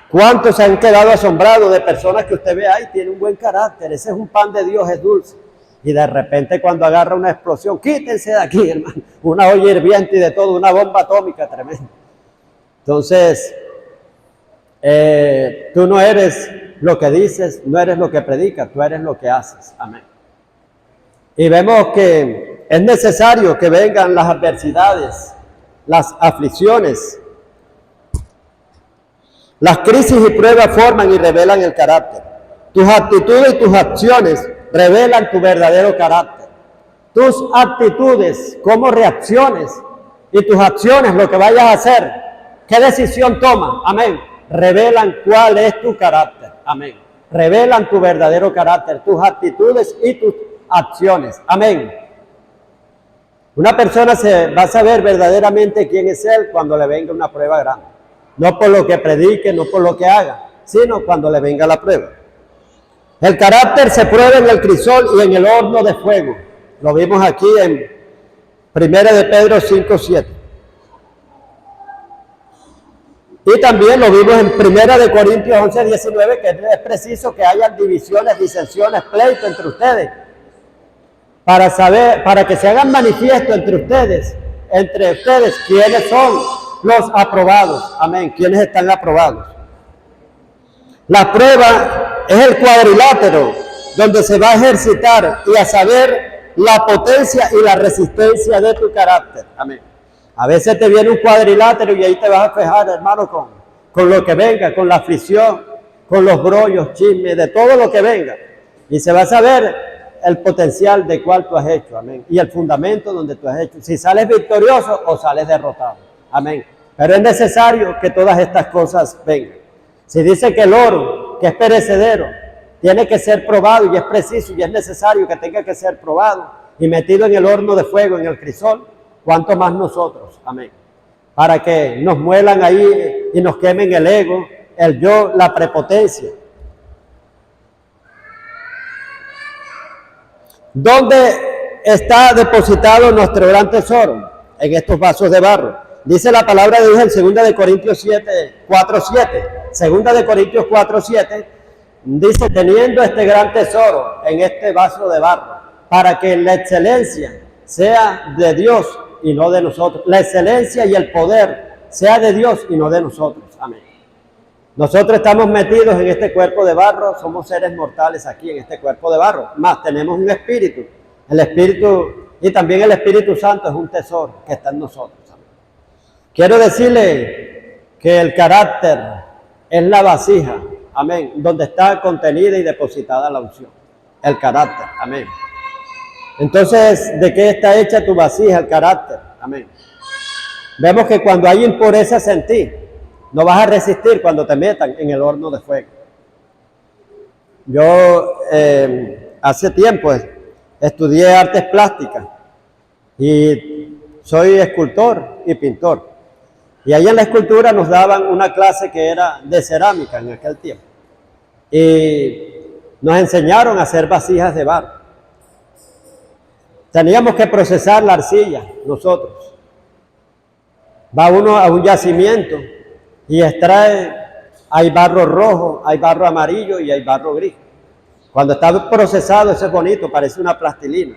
¿cuántos se han quedado asombrados de personas que usted ve ahí? Tiene un buen carácter, ese es un pan de Dios, es dulce. Y de repente cuando agarra una explosión, quítense de aquí, hermano. Una olla hirviente y de todo, una bomba atómica tremenda. Entonces, tú no eres lo que dices, no eres lo que predicas, tú eres lo que haces. Amén. Y vemos que es necesario que vengan las adversidades, las aflicciones. Las crisis y pruebas forman y revelan el carácter. Tus actitudes y tus acciones revelan tu verdadero carácter. Tus actitudes, cómo reacciones, y tus acciones, lo que vayas a hacer, qué decisión tomas, amén, revelan cuál es tu carácter, amén. Revelan tu verdadero carácter, tus actitudes y tus acciones, amén. Una persona va a saber verdaderamente quién es él cuando le venga una prueba grande. No por lo que predique, no por lo que haga, sino cuando le venga la prueba. El carácter se prueba en el crisol y en el horno de fuego. Lo vimos aquí en 1 de Pedro 5:7. Y también lo vimos en 1 de Corintios 11:19, que es preciso que hayan divisiones, disensiones, pleitos entre ustedes, para que se hagan manifiesto entre ustedes quiénes son los aprobados. Amén. ¿Quiénes están aprobados? La prueba es el cuadrilátero donde se va a ejercitar y a saber la potencia y la resistencia de tu carácter. Amén. A veces te viene un cuadrilátero y ahí te vas a fijar, hermano, con lo que venga, con la aflicción, con los brollos, chismes, de todo lo que venga. Y se va a saber el potencial de cuál tú has hecho. Amén. Y el fundamento donde tú has hecho. Si sales victorioso o sales derrotado. Amén. Pero es necesario que todas estas cosas vengan. Si dice que el oro, que es perecedero, tiene que ser probado y es preciso y es necesario que tenga que ser probado y metido en el horno de fuego, en el crisol, ¿cuánto más nosotros? Amén. Para que nos muelan ahí y nos quemen el ego, el yo, la prepotencia. ¿Dónde está depositado nuestro gran tesoro? En estos vasos de barro. Dice la palabra de Dios en 2 de Corintios 4:7. 2 de Corintios 4:7 dice, teniendo este gran tesoro en este vaso de barro, para que la excelencia sea de Dios y no de nosotros. La excelencia y el poder sea de Dios y no de nosotros. Amén. Nosotros estamos metidos en este cuerpo de barro, somos seres mortales aquí en este cuerpo de barro, más tenemos un espíritu. El espíritu y también el Espíritu Santo es un tesoro que está en nosotros. Amén. Quiero decirle que el carácter es la vasija, amén, donde está contenida y depositada la unción. El carácter, amén. Entonces, ¿de qué está hecha tu vasija, el carácter? Amén. Vemos que cuando hay impurezas en ti, no vas a resistir cuando te metan en el horno de fuego. Yo hace tiempo estudié artes plásticas y soy escultor y pintor. Y ahí en la escultura nos daban una clase que era de cerámica en aquel tiempo. Y nos enseñaron a hacer vasijas de barro. Teníamos que procesar la arcilla nosotros. Va uno a un yacimiento y extrae, hay barro rojo, hay barro amarillo y hay barro gris. Cuando está procesado, eso es bonito, parece una plastilina.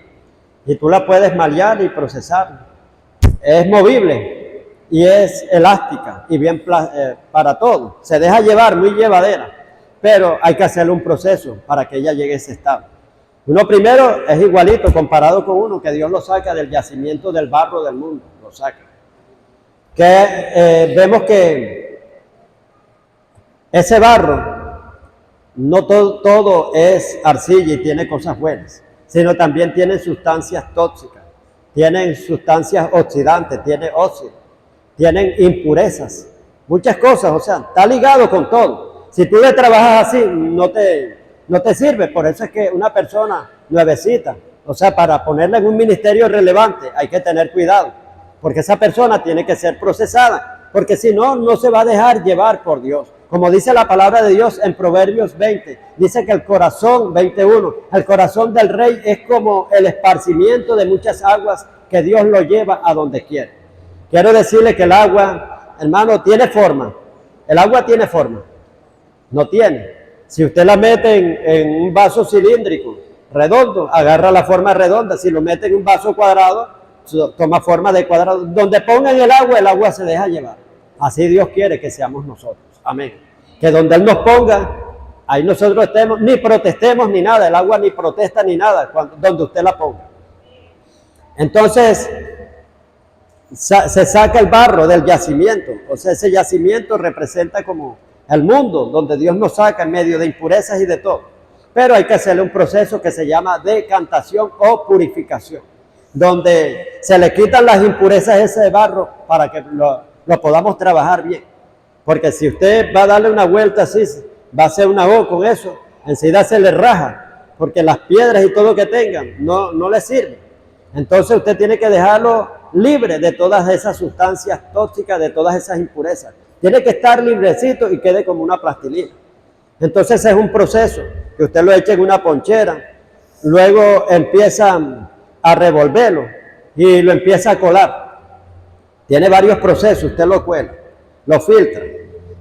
Y tú la puedes malear y procesar. Es movible y es elástica y bien para todo. Se deja llevar, muy llevadera, pero hay que hacerle un proceso para que ella llegue a ese estado. Uno primero es igualito comparado con uno que Dios lo saca del yacimiento del barro del mundo, lo saca. Que vemos que ese barro, no todo es arcilla y tiene cosas buenas, sino también tiene sustancias tóxicas, tienen sustancias oxidantes, tiene óxido, tienen impurezas, muchas cosas, o sea, está ligado con todo. Si tú le trabajas así, no te sirve. Por eso es que una persona nuevecita, o sea, para ponerla en un ministerio relevante, hay que tener cuidado, porque esa persona tiene que ser procesada, porque si no, no se va a dejar llevar por Dios. Como dice la palabra de Dios en Proverbios 20, dice que el corazón, 21, el corazón del rey es como el esparcimiento de muchas aguas que Dios lo lleva a donde quiere. Quiero decirle que el agua, hermano, tiene forma. El agua tiene forma. No tiene. Si usted la mete en un vaso cilíndrico, redondo, agarra la forma redonda. Si lo mete en un vaso cuadrado, toma forma de cuadrado. Donde pongan el agua se deja llevar. Así Dios quiere que seamos nosotros. Amén. Que donde Él nos ponga, ahí nosotros estemos, ni protestemos ni nada. El agua ni protesta ni nada, donde usted la ponga. Entonces, se saca el barro del yacimiento. O sea, ese yacimiento representa como el mundo, donde Dios nos saca en medio de impurezas y de todo. Pero hay que hacerle un proceso que se llama decantación o purificación, donde se le quitan las impurezas a ese barro para que lo podamos trabajar bien. Porque si usted va a darle una vuelta así, va a hacer una O con eso, enseguida se le raja, porque las piedras y todo lo que tengan no le sirve. Entonces usted tiene que dejarlo libre de todas esas sustancias tóxicas, de todas esas impurezas. Tiene que estar librecito y quede como una plastilina. Entonces es un proceso que usted lo eche en una ponchera, luego empieza a revolverlo y lo empieza a colar. Tiene varios procesos, usted lo cuela, lo filtra.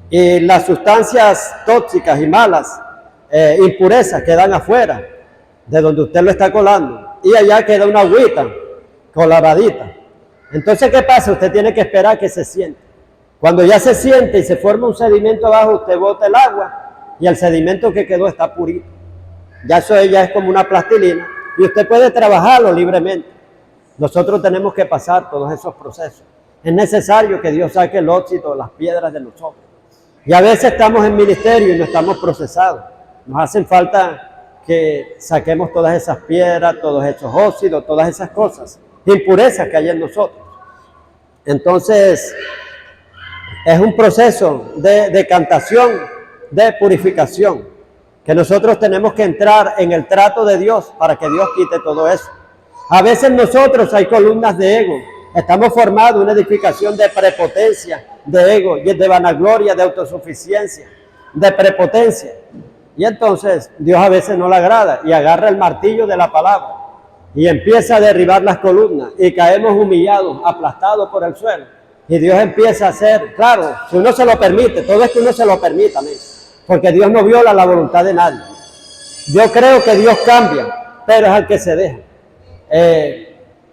Y las sustancias tóxicas y malas, impurezas, quedan afuera de donde usted lo está colando. Y allá queda una agüita coloradita. Entonces, ¿qué pasa? Usted tiene que esperar que se siente. Cuando ya se siente y se forma un sedimento abajo, usted bota el agua y el sedimento que quedó está purito. Ya eso ya es como una plastilina y usted puede trabajarlo libremente. Nosotros tenemos que pasar todos esos procesos. Es necesario que Dios saque el óxido, las piedras de nosotros. Y a veces estamos en ministerio y no estamos procesados. Nos hacen falta que saquemos todas esas piedras, todos esos óxidos, todas esas cosas, impurezas que hay en nosotros. Entonces, es un proceso de decantación, de purificación, que nosotros tenemos que entrar en el trato de Dios para que Dios quite todo eso. A veces nosotros hay columnas de ego, estamos formados una edificación de prepotencia, de ego, de vanagloria, de autosuficiencia, de prepotencia. Y entonces Dios a veces no le agrada y agarra el martillo de la palabra y empieza a derribar las columnas y caemos humillados, aplastados por el suelo. Y Dios empieza a hacer, claro, si uno se lo permite, todo es que uno se lo permita, amén, porque Dios no viola la voluntad de nadie. Yo creo que Dios cambia, pero es al que se deja.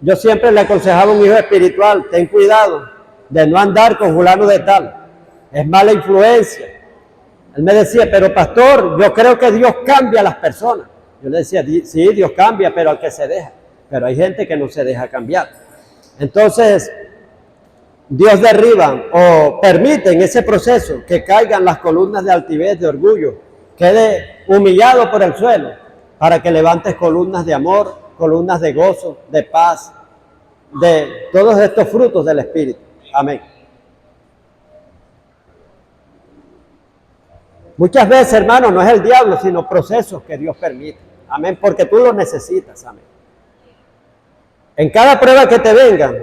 Yo siempre le aconsejaba a un hijo espiritual, ten cuidado de no andar con fulano de tal, es mala influencia. Él me decía, pero pastor, yo creo que Dios cambia a las personas. Yo le decía, sí, Dios cambia, pero al que se deja. Pero hay gente que no se deja cambiar. Entonces, Dios derriba o permite en ese proceso que caigan las columnas de altivez, de orgullo, quede humillado por el suelo, para que levantes columnas de amor, columnas de gozo, de paz, de todos estos frutos del Espíritu. Amén. Muchas veces, hermano, no es el diablo, sino procesos que Dios permite. Amén, porque tú lo necesitas. Amén. En cada prueba que te venga,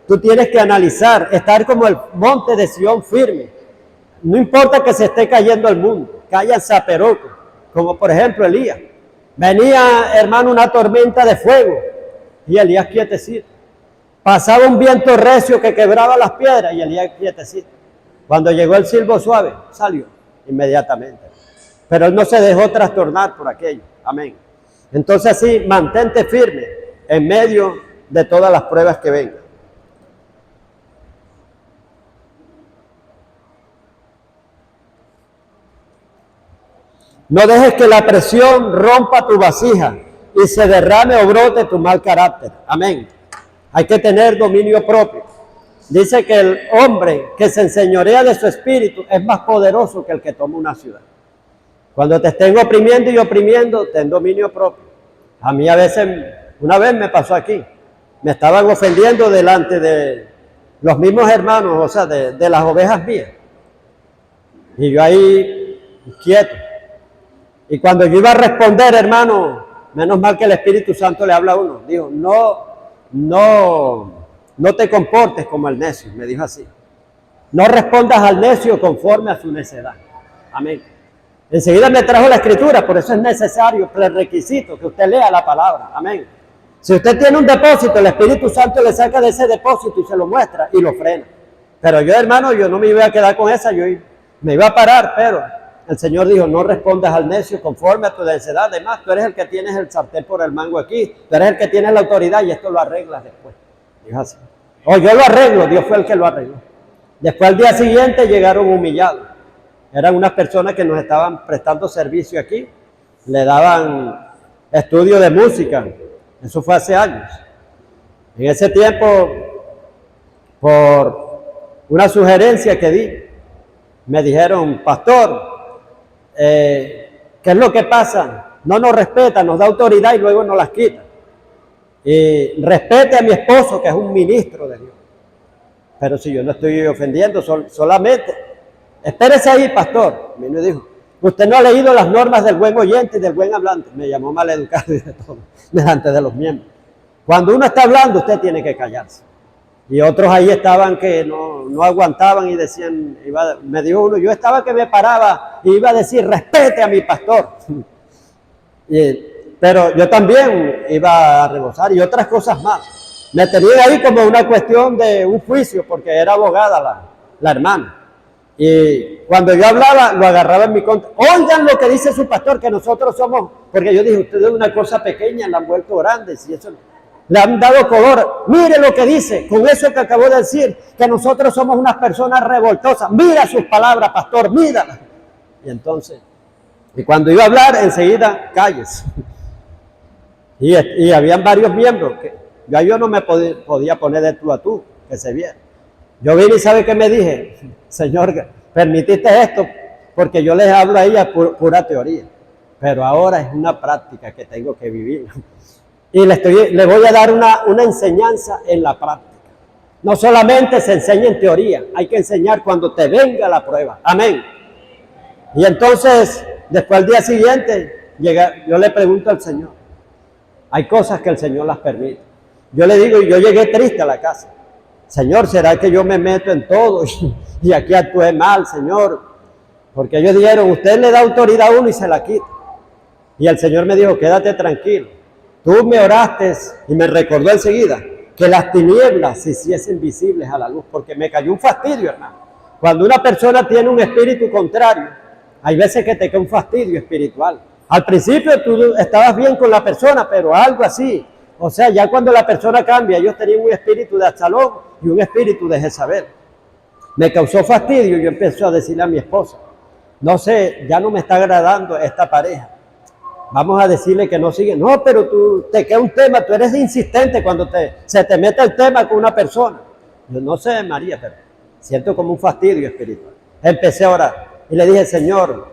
tú tienes que analizar, estar como el monte de Sión firme. No importa que se esté cayendo el mundo, caiga el zaperoco, como por ejemplo Elías. Venía, hermano, una tormenta de fuego y Elías quietecito. Pasaba un viento recio que quebraba las piedras y Elías quietecito. Cuando llegó el silbo suave, salió inmediatamente. Pero él no se dejó trastornar por aquello. Amén. Entonces sí, mantente firme en medio de todas las pruebas que vengan. No dejes que la presión rompa tu vasija y se derrame o brote tu mal carácter. Amén. Hay que tener dominio propio. Dice que el hombre que se enseñorea de su espíritu es más poderoso que el que toma una ciudad. Cuando te estén oprimiendo y oprimiendo, ten dominio propio. A mí a veces, una vez me pasó aquí, me estaban ofendiendo delante de los mismos hermanos, o sea, de las ovejas mías. Y yo ahí quieto. Y cuando yo iba a responder, hermano, menos mal que el Espíritu Santo le habla a uno. Dijo, no te comportes como el necio, me dijo así. No respondas al necio conforme a su necedad. Amén. Enseguida me trajo la escritura, por eso es necesario, prerequisito, que usted lea la palabra. Amén. Si usted tiene un depósito, el Espíritu Santo le saca de ese depósito y se lo muestra y lo frena. Pero yo, hermano, yo no me iba a quedar con esa, yo me iba a parar, pero el Señor dijo, no respondas al necio conforme a tu necedad. Además, tú eres el que tienes el sartén por el mango aquí, tú eres el que tienes la autoridad y esto lo arreglas después. Dijo así. O yo lo arreglo, Dios fue el que lo arregló. Después al día siguiente llegaron humillados. Eran unas personas que nos estaban prestando servicio aquí, le daban estudio de música, eso fue hace años. En ese tiempo, por una sugerencia que di, me dijeron, pastor, ¿qué es lo que pasa? No nos respeta, nos da autoridad y luego nos las quita. Y respete a mi esposo, que es un ministro de Dios. Pero si yo no estoy ofendiendo, solamente, espérese ahí, pastor. A mí me dijo, usted no ha leído las normas del buen oyente y del buen hablante. Me llamó maleducado y de todo, delante de los miembros. Cuando uno está hablando, usted tiene que callarse. Y otros ahí estaban que no aguantaban y decían, me dijo uno, yo estaba que me paraba y iba a decir, respete a mi pastor. Pero yo también iba a rebosar y otras cosas más. Me tenía ahí como una cuestión de un juicio, porque era abogada la hermana. Y cuando yo hablaba, lo agarraba en mi contra. Oigan lo que dice su pastor, que nosotros somos, porque yo dije, ustedes es una cosa pequeña, la han vuelto grandes y eso le han dado color. Mire lo que dice, con eso que acabó de decir, que nosotros somos unas personas revoltosas. Mira sus palabras, pastor, míralas. Y entonces, y cuando iba a hablar, enseguida, calles. Y habían varios miembros que yo no me podía poner de tú a tú, que se viera. Yo vine y ¿sabe qué me dije? Señor, permitiste esto porque yo les hablo a ella pura teoría, pero ahora es una práctica que tengo que vivir. Y le voy a dar una enseñanza en la práctica. No solamente se enseña en teoría, hay que enseñar cuando te venga la prueba. Amén. Y entonces, después al día siguiente, yo le pregunto al Señor. Hay cosas que el Señor las permite. Yo le digo, yo llegué triste a la casa. Señor, ¿será que yo me meto en todo y aquí actué mal, Señor? Porque ellos dijeron, usted le da autoridad a uno y se la quita. Y el Señor me dijo, quédate tranquilo. Tú me oraste y me recordó enseguida que las tinieblas se hiciesen visibles a la luz, porque me cayó un fastidio, hermano. Cuando una persona tiene un espíritu contrario, hay veces que te cae un fastidio espiritual. Al principio tú estabas bien con la persona, pero algo así. O sea, ya cuando la persona cambia, ellos tenían un espíritu de Absalón y un espíritu de Jezabel. Me causó fastidio y yo empecé a decirle a mi esposa, no sé, ya no me está agradando esta pareja. Vamos a decirle que no sigue. No, pero tú te queda un tema, tú eres insistente cuando se te mete el tema con una persona. Yo no sé, María, pero siento como un fastidio espiritual. Empecé a orar y le dije, Señor,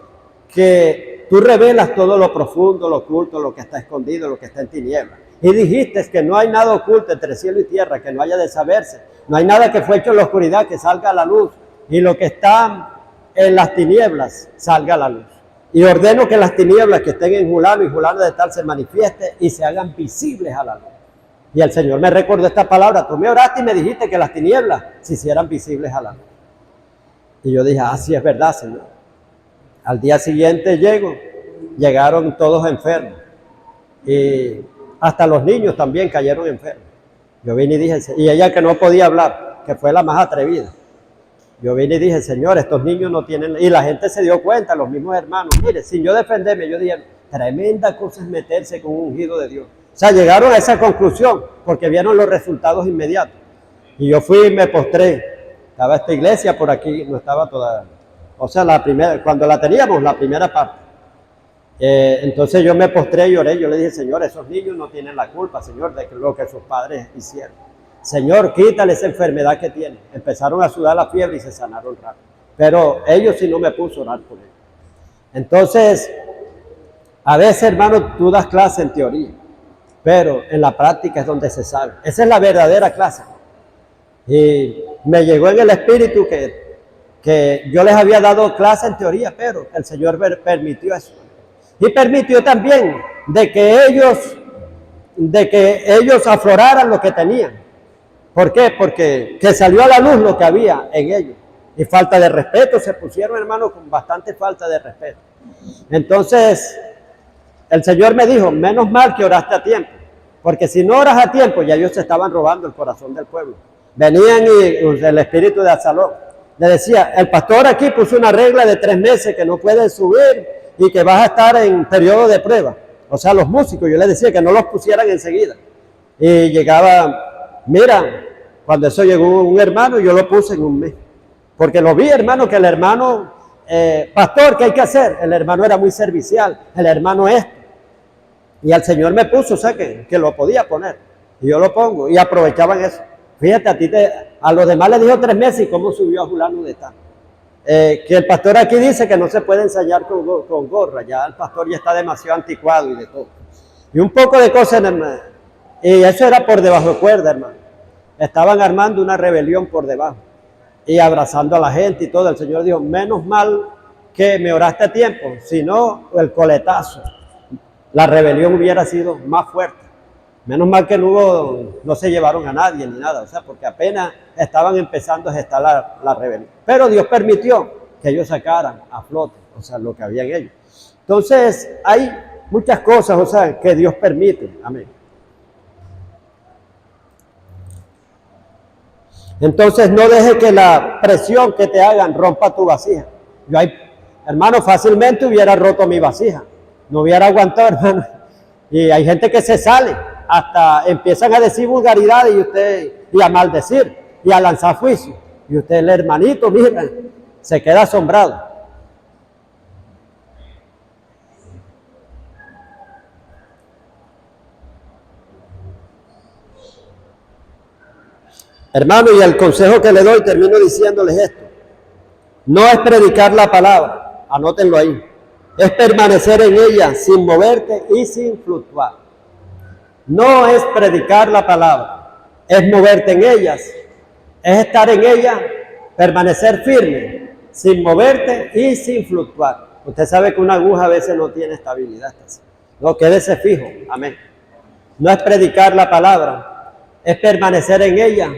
que tú revelas todo lo profundo, lo oculto, lo que está escondido, lo que está en tinieblas. Y dijiste que no hay nada oculto entre cielo y tierra, que no haya de saberse. No hay nada que fue hecho en la oscuridad que salga a la luz. Y lo que está en las tinieblas salga a la luz. Y ordeno que las tinieblas que estén en Julano y Julano de tal se manifieste y se hagan visibles a la luz. Y el Señor me recordó esta palabra. Tú me oraste y me dijiste que las tinieblas se hicieran visibles a la luz. Y yo dije, sí es verdad, Señor. Al día siguiente llegaron todos enfermos. Y hasta los niños también cayeron enfermos. Yo vine y dije, y ella que no podía hablar, que fue la más atrevida. Yo vine y dije, Señor, estos niños no tienen... Y la gente se dio cuenta, los mismos hermanos. Mire, sin yo defenderme, yo dije, tremenda cosa es meterse con un ungido de Dios. O sea, llegaron a esa conclusión porque vieron los resultados inmediatos. Y yo fui y me postré. Estaba esta iglesia por aquí, no estaba toda... O sea, la primera, cuando la teníamos, la primera parte. Entonces yo me postré y oré. Yo le dije, Señor, esos niños no tienen la culpa, Señor, de lo que sus padres hicieron. Señor, quítale esa enfermedad que tienen. Empezaron a sudar la fiebre y se sanaron rápido. Pero ellos sí no me puso a orar por ellos. Entonces, a veces, hermano, tú das clase en teoría, pero en la práctica es donde se sabe. Esa es la verdadera clase. Y me llegó en el espíritu que yo les había dado clase en teoría, pero el Señor permitió eso. Y permitió también de que ellos afloraran lo que tenían. ¿Por qué? Porque que salió a la luz lo que había en ellos. Y falta de respeto, se pusieron, hermano, con bastante falta de respeto. Entonces, el Señor me dijo, menos mal que oraste a tiempo. Porque si no oras a tiempo, ya ellos se estaban robando el corazón del pueblo. Venían y el espíritu de Absalón le decía, el pastor aquí puso una regla de 3 meses que no puedes subir y que vas a estar en periodo de prueba. O sea, los músicos, yo les decía que no los pusieran enseguida. Y llegaba, mira, cuando eso llegó un hermano, yo lo puse en un mes. Porque lo vi, hermano, que el hermano, pastor, ¿qué hay que hacer? El hermano era muy servicial, el hermano esto. Y al Señor me puso, o sea, que lo podía poner. Y yo lo pongo, y aprovechaban eso. Fíjate, a los demás les dijo 3 meses y cómo subió a Julano de tal. Que el pastor aquí dice que no se puede ensayar con gorra, ya el pastor ya está demasiado anticuado y de todo. Y un poco de cosas, hermano. Y eso era por debajo de cuerda, hermano. Estaban armando una rebelión por debajo y abrazando a la gente y todo. El Señor dijo, menos mal que me oraste a tiempo, si no, el coletazo, la rebelión hubiera sido más fuerte. Menos mal que no se llevaron a nadie ni nada, o sea, porque apenas estaban empezando a gestar la rebelión. Pero Dios permitió que ellos sacaran a flote, o sea, lo que había en ellos. Entonces, hay muchas cosas, o sea, que Dios permite. Amén. Entonces, no deje que la presión que te hagan rompa tu vasija. Yo, hermano, fácilmente hubiera roto mi vasija. No hubiera aguantado, hermano. Y hay gente que se sale, hasta empiezan a decir vulgaridades y a maldecir y a lanzar juicio. Y usted, el hermanito, mira, se queda asombrado. Hermano, y el consejo que le doy, termino diciéndoles esto. No es predicar la palabra, anótenlo ahí. Es permanecer en ella sin moverte y sin fluctuar. No es predicar la palabra, es moverte en ellas, es estar en ella, permanecer firme, sin moverte y sin fluctuar. Usted sabe que una aguja a veces no tiene estabilidad. No, quédese fijo, amén. No es predicar la palabra, es permanecer en ella,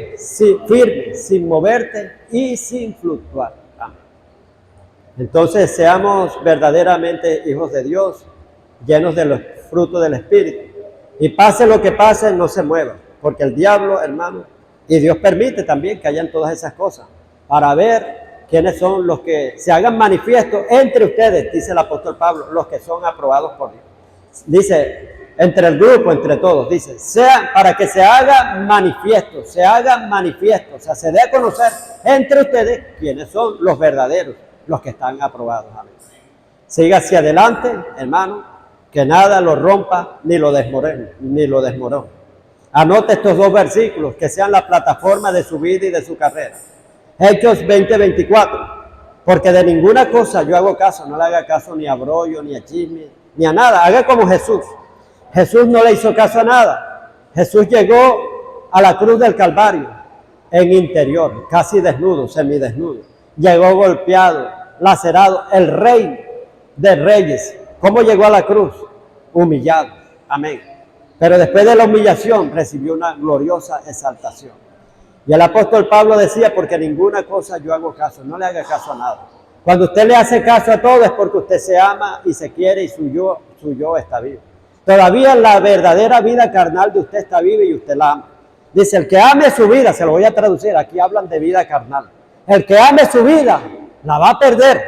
firme, sin moverte y sin fluctuar. Amén. Entonces seamos verdaderamente hijos de Dios, llenos de los frutos del Espíritu. Y pase lo que pase, no se mueva, porque el diablo, hermano, y Dios permite también que hayan todas esas cosas, para ver quiénes son los que se hagan manifiestos entre ustedes, dice el apóstol Pablo, los que son aprobados por Dios. Dice, entre el grupo, entre todos, dice, sea para que se haga manifiesto, o sea, se dé a conocer entre ustedes quiénes son los verdaderos, los que están aprobados. Amén. Siga hacia adelante, hermano, que nada lo rompa ni lo desmorone. Anote estos dos versículos, que sean la plataforma de su vida y de su carrera. Hechos 20:24, porque de ninguna cosa yo hago caso, no le haga caso ni a brollo, ni a chisme, ni a nada, haga como Jesús. Jesús no le hizo caso a nada. Jesús llegó a la cruz del Calvario en interior, casi desnudo, semidesnudo. Llegó golpeado, lacerado, el Rey de Reyes. ¿Cómo llegó a la cruz? Humillado. Amén. Pero después de la humillación recibió una gloriosa exaltación. Y el apóstol Pablo decía, porque ninguna cosa yo hago caso, no le haga caso a nada. Cuando usted le hace caso a todo es porque usted se ama y se quiere y su yo está vivo. Todavía la verdadera vida carnal de usted está viva y usted la ama. Dice, el que ame su vida, se lo voy a traducir, aquí hablan de vida carnal. El que ame su vida, la va a perder,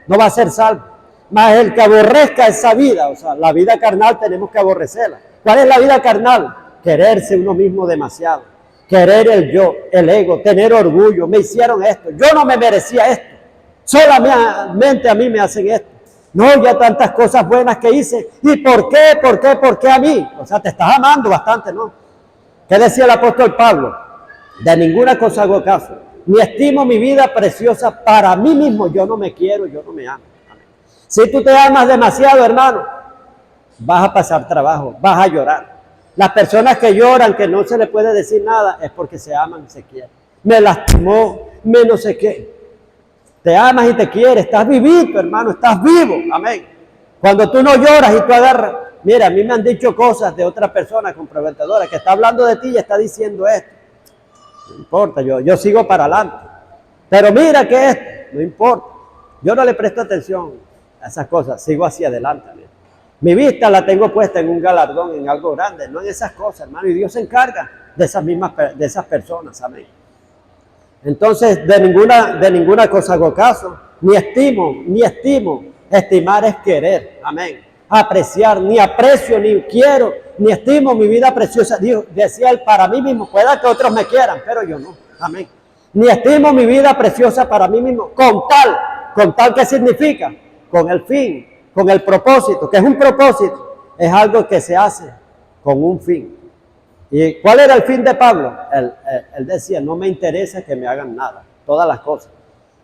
no va a ser salvo. Mas el que aborrezca esa vida, o sea, la vida carnal tenemos que aborrecerla. ¿Cuál es la vida carnal? Quererse uno mismo demasiado. Querer el yo, el ego, tener orgullo. Me hicieron esto, yo no me merecía esto. Solamente a mí me hacen esto. No, ya tantas cosas buenas que hice. ¿Y por qué? ¿Por qué? ¿Por qué a mí? O sea, te estás amando bastante, ¿no? ¿Qué decía el apóstol Pablo? De ninguna cosa hago caso. Ni estimo mi vida preciosa para mí mismo. Yo no me quiero, yo no me amo. Si tú te amas demasiado, hermano, vas a pasar trabajo, vas a llorar. Las personas que lloran, que no se les puede decir nada, es porque se aman y se quieren. Me lastimó, me no sé qué. Te amas y te quieres, estás vivito, hermano, estás vivo, amén. Cuando tú no lloras y tú agarras, mira, a mí me han dicho cosas de otra persona comprometedora que está hablando de ti y está diciendo esto. No importa, yo sigo para adelante. Pero mira que esto, no importa. Yo no le presto atención a esas cosas, sigo hacia adelante. Mira. Mi vista la tengo puesta en un galardón, en algo grande, no en esas cosas, hermano. Y Dios se encarga de esas personas, amén. Entonces, de ninguna cosa hago caso, ni estimo. Estimar es querer, amén. Apreciar, ni aprecio, ni quiero, ni estimo mi vida preciosa. Dios, decía él, para mí mismo, pueda que otros me quieran, pero yo no, amén. Ni estimo mi vida preciosa para mí mismo, con tal, ¿qué significa? Con el fin, con el propósito. ¿Qué es un propósito? Es algo que se hace con un fin. ¿Y cuál era el fin de Pablo? Él decía, no me interesa que me hagan nada, todas las cosas.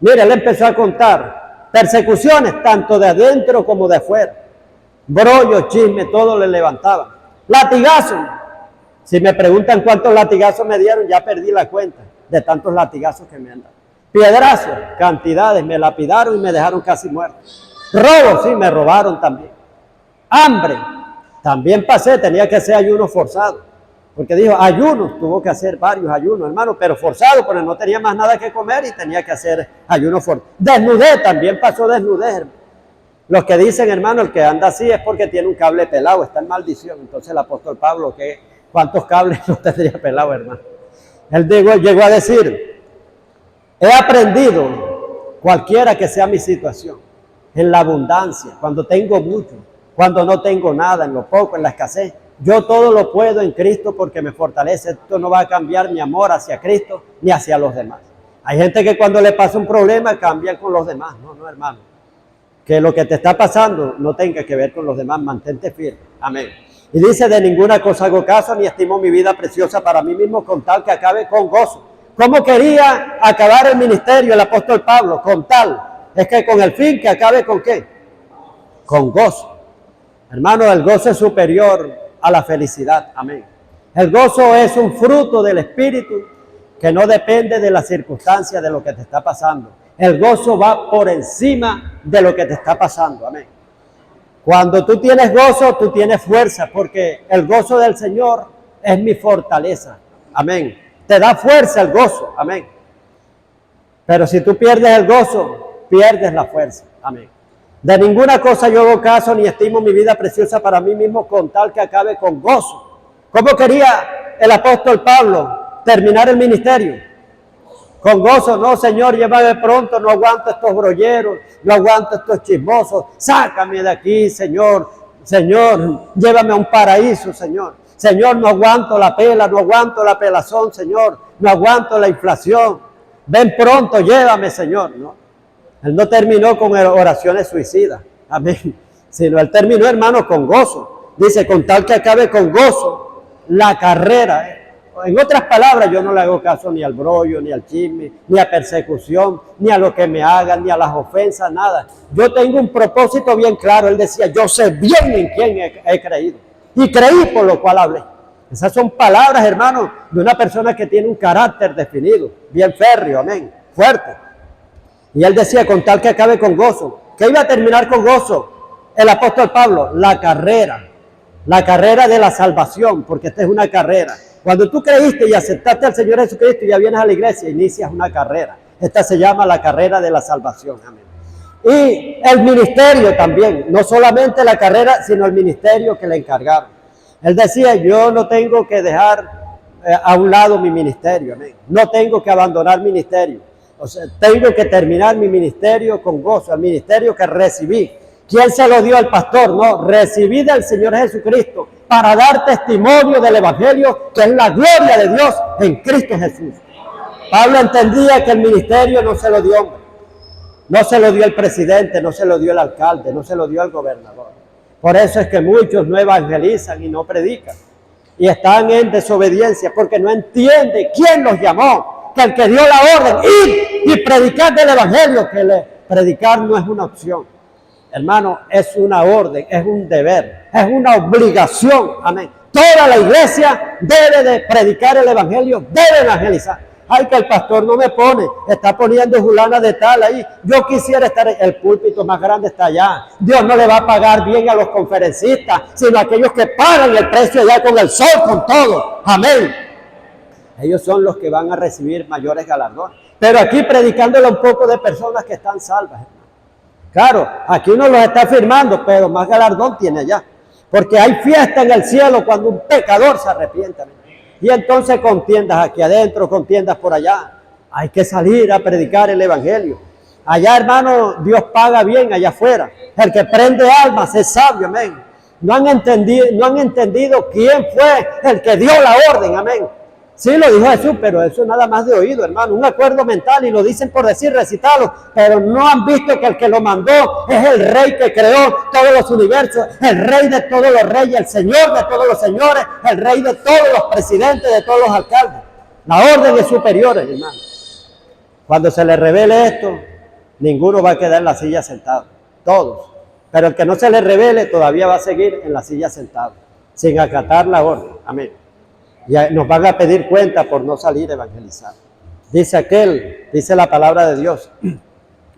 Mire, él empezó a contar persecuciones, tanto de adentro como de afuera. Brollo, chisme, todo le levantaban. Latigazos. Si me preguntan cuántos latigazos me dieron, ya perdí la cuenta de tantos latigazos que me han dado. Piedrazos, cantidades, me lapidaron y me dejaron casi muerto. Robos, sí, me robaron también. Hambre, también pasé, tenía que hacer ayuno forzado. Porque dijo, ayunos, tuvo que hacer varios ayunos, hermano, pero forzado, porque no tenía más nada que comer y tenía que hacer ayuno forzado. Desnudez, también pasó desnudez, hermano. Los que dicen, hermano, el que anda así es porque tiene un cable pelado, está en maldición. Entonces el apóstol Pablo, ¿cuántos cables no tendría pelado, hermano? Él llegó a decir, he aprendido, cualquiera que sea mi situación, en la abundancia, cuando tengo mucho, cuando no tengo nada, en lo poco, en la escasez. Yo todo lo puedo en Cristo porque me fortalece. Esto no va a cambiar mi amor hacia Cristo ni hacia los demás. Hay gente que cuando le pasa un problema cambia con los demás. No, hermano. Que lo que te está pasando no tenga que ver con los demás. Mantente firme. Amén. Y dice, de ninguna cosa hago caso, ni estimo mi vida preciosa para mí mismo, con tal que acabe con gozo. ¿Cómo quería acabar el ministerio el apóstol Pablo? Con tal, es que con el fin que acabe con ¿qué? Con gozo. Hermano, el gozo es superior a la felicidad. Amén. El gozo es un fruto del Espíritu que no depende de las circunstancias de lo que te está pasando. El gozo va por encima de lo que te está pasando. Amén. Cuando tú tienes gozo, tú tienes fuerza, porque el gozo del Señor es mi fortaleza. Amén. Te da fuerza el gozo. Amén. Pero si tú pierdes el gozo, pierdes la fuerza. Amén. De ninguna cosa yo hago caso ni estimo mi vida preciosa para mí mismo con tal que acabe con gozo. ¿Cómo quería el apóstol Pablo terminar el ministerio? Con gozo. No, Señor, llévame pronto, no aguanto estos brolleros, no aguanto estos chismosos, sácame de aquí, Señor. Señor, llévame a un paraíso, Señor. Señor, no aguanto la pela, no aguanto la pelazón, Señor, no aguanto la inflación. Ven pronto, llévame, Señor. No, él no terminó con oraciones suicidas, amén, sino él terminó, hermano, con gozo. Dice, con tal que acabe con gozo la carrera. En otras palabras, yo no le hago caso ni al brollo, ni al chisme, ni a persecución, ni a lo que me hagan, ni a las ofensas, nada. Yo tengo un propósito bien claro. Él decía, yo sé bien en quién he creído. Y creí por lo cual hablé. Esas son palabras, hermano, de una persona que tiene un carácter definido, bien férreo, amén, fuerte. Y él decía, con tal que acabe con gozo. ¿Qué iba a terminar con gozo? El apóstol Pablo, la carrera de la salvación, porque esta es una carrera. Cuando tú creíste y aceptaste al Señor Jesucristo y ya vienes a la iglesia, inicias una carrera. Esta se llama la carrera de la salvación. Amén. Y el ministerio también, no solamente la carrera, sino el ministerio que le encargaron. Él decía, yo no tengo que dejar a un lado mi ministerio. Amén. No tengo que abandonar mi ministerio. O sea, tengo que terminar mi ministerio con gozo, el ministerio que recibí. ¿Quién se lo dio al pastor? No, recibí del Señor Jesucristo para dar testimonio del Evangelio, que es la gloria de Dios en Cristo Jesús. Pablo entendía que el ministerio no se lo dio hombre, no se lo dio el presidente, no se lo dio el alcalde, no se lo dio el gobernador. Por eso es que muchos no evangelizan y no predican. Y están en desobediencia porque no entienden quién los llamó, que el que dio la orden, ir y predicar del Evangelio, que predicar no es una opción. Hermano, es una orden, es un deber, es una obligación. Amén. Toda la iglesia debe de predicar el Evangelio, debe evangelizar. Ay, que el pastor no me pone, está poniendo fulana de tal ahí. Yo quisiera estar, el púlpito más grande está allá. Dios no le va a pagar bien a los conferencistas, sino a aquellos que pagan el precio allá con el sol, con todo. Amén. Ellos son los que van a recibir mayores galardones. Pero aquí predicándole a un poco de personas que están salvas. Claro, aquí uno los está firmando, pero más galardón tiene allá. Porque hay fiesta en el cielo cuando un pecador se arrepiente. Y entonces contiendas aquí adentro, contiendas por allá. Hay que salir a predicar el Evangelio. Allá, hermano, Dios paga bien allá afuera. El que prende almas es sabio, amén. No han entendido quién fue el que dio la orden, amén. Sí, lo dijo Jesús, pero eso nada más de oído, hermano. Un acuerdo mental y lo dicen por decir, recitarlo, pero no han visto que el que lo mandó es el Rey que creó todos los universos, el Rey de todos los reyes, el Señor de todos los señores, el Rey de todos los presidentes, de todos los alcaldes. La orden es superior, hermano. Cuando se le revele esto, ninguno va a quedar en la silla sentado, todos. Pero el que no se le revele todavía va a seguir en la silla sentado, sin acatar la orden. Amén. Y nos van a pedir cuenta por no salir a evangelizar. Dice la palabra de Dios,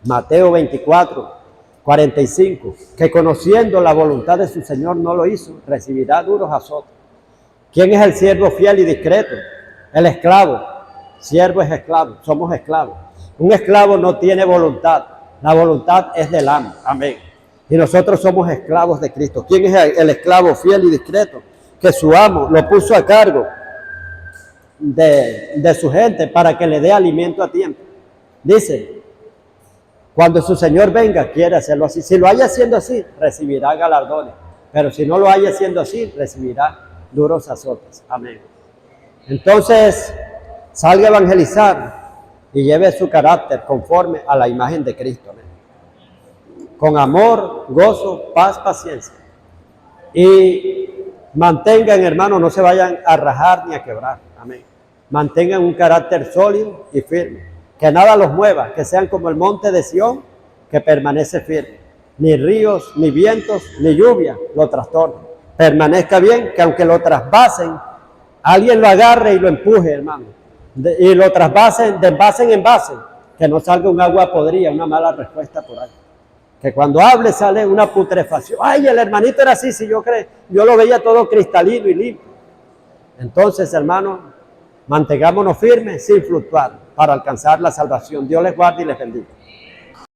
Mateo 24, 45, que conociendo la voluntad de su Señor no lo hizo, recibirá duros azotes. ¿Quién es el siervo fiel y discreto? El esclavo. Siervo es esclavo, somos esclavos. Un esclavo no tiene voluntad, la voluntad es del amo. Amén. Y nosotros somos esclavos de Cristo. ¿Quién es el esclavo fiel y discreto? Que su amo lo puso a cargo de su gente para que le dé alimento a tiempo. Dice, cuando su Señor venga, quiere hacerlo así. Si lo haya haciendo así, recibirá galardones. Pero si no lo haya haciendo así, recibirá duros azotes. Amén. Entonces, salga a evangelizar y lleve su carácter conforme a la imagen de Cristo. Amén. Con amor, gozo, paz, paciencia. Y mantengan, hermanos, no se vayan a rajar ni a quebrar. Amén. mantengan un carácter sólido y firme, que nada los mueva, que sean como el monte de Sión, que permanece firme. Ni ríos, ni vientos, ni lluvia lo trastornan. Permanezca bien, que aunque lo trasvasen, alguien lo agarre y lo empuje, hermano. Y lo trasvasen, desvasen en base, que no salga un agua podrida, una mala respuesta por ahí. Que cuando hable sale una putrefacción. Ay, el hermanito era así, si yo lo veía todo cristalino y limpio. Entonces, hermano, mantengámonos firmes sin fluctuar para alcanzar la salvación. Dios les guarde y les bendiga.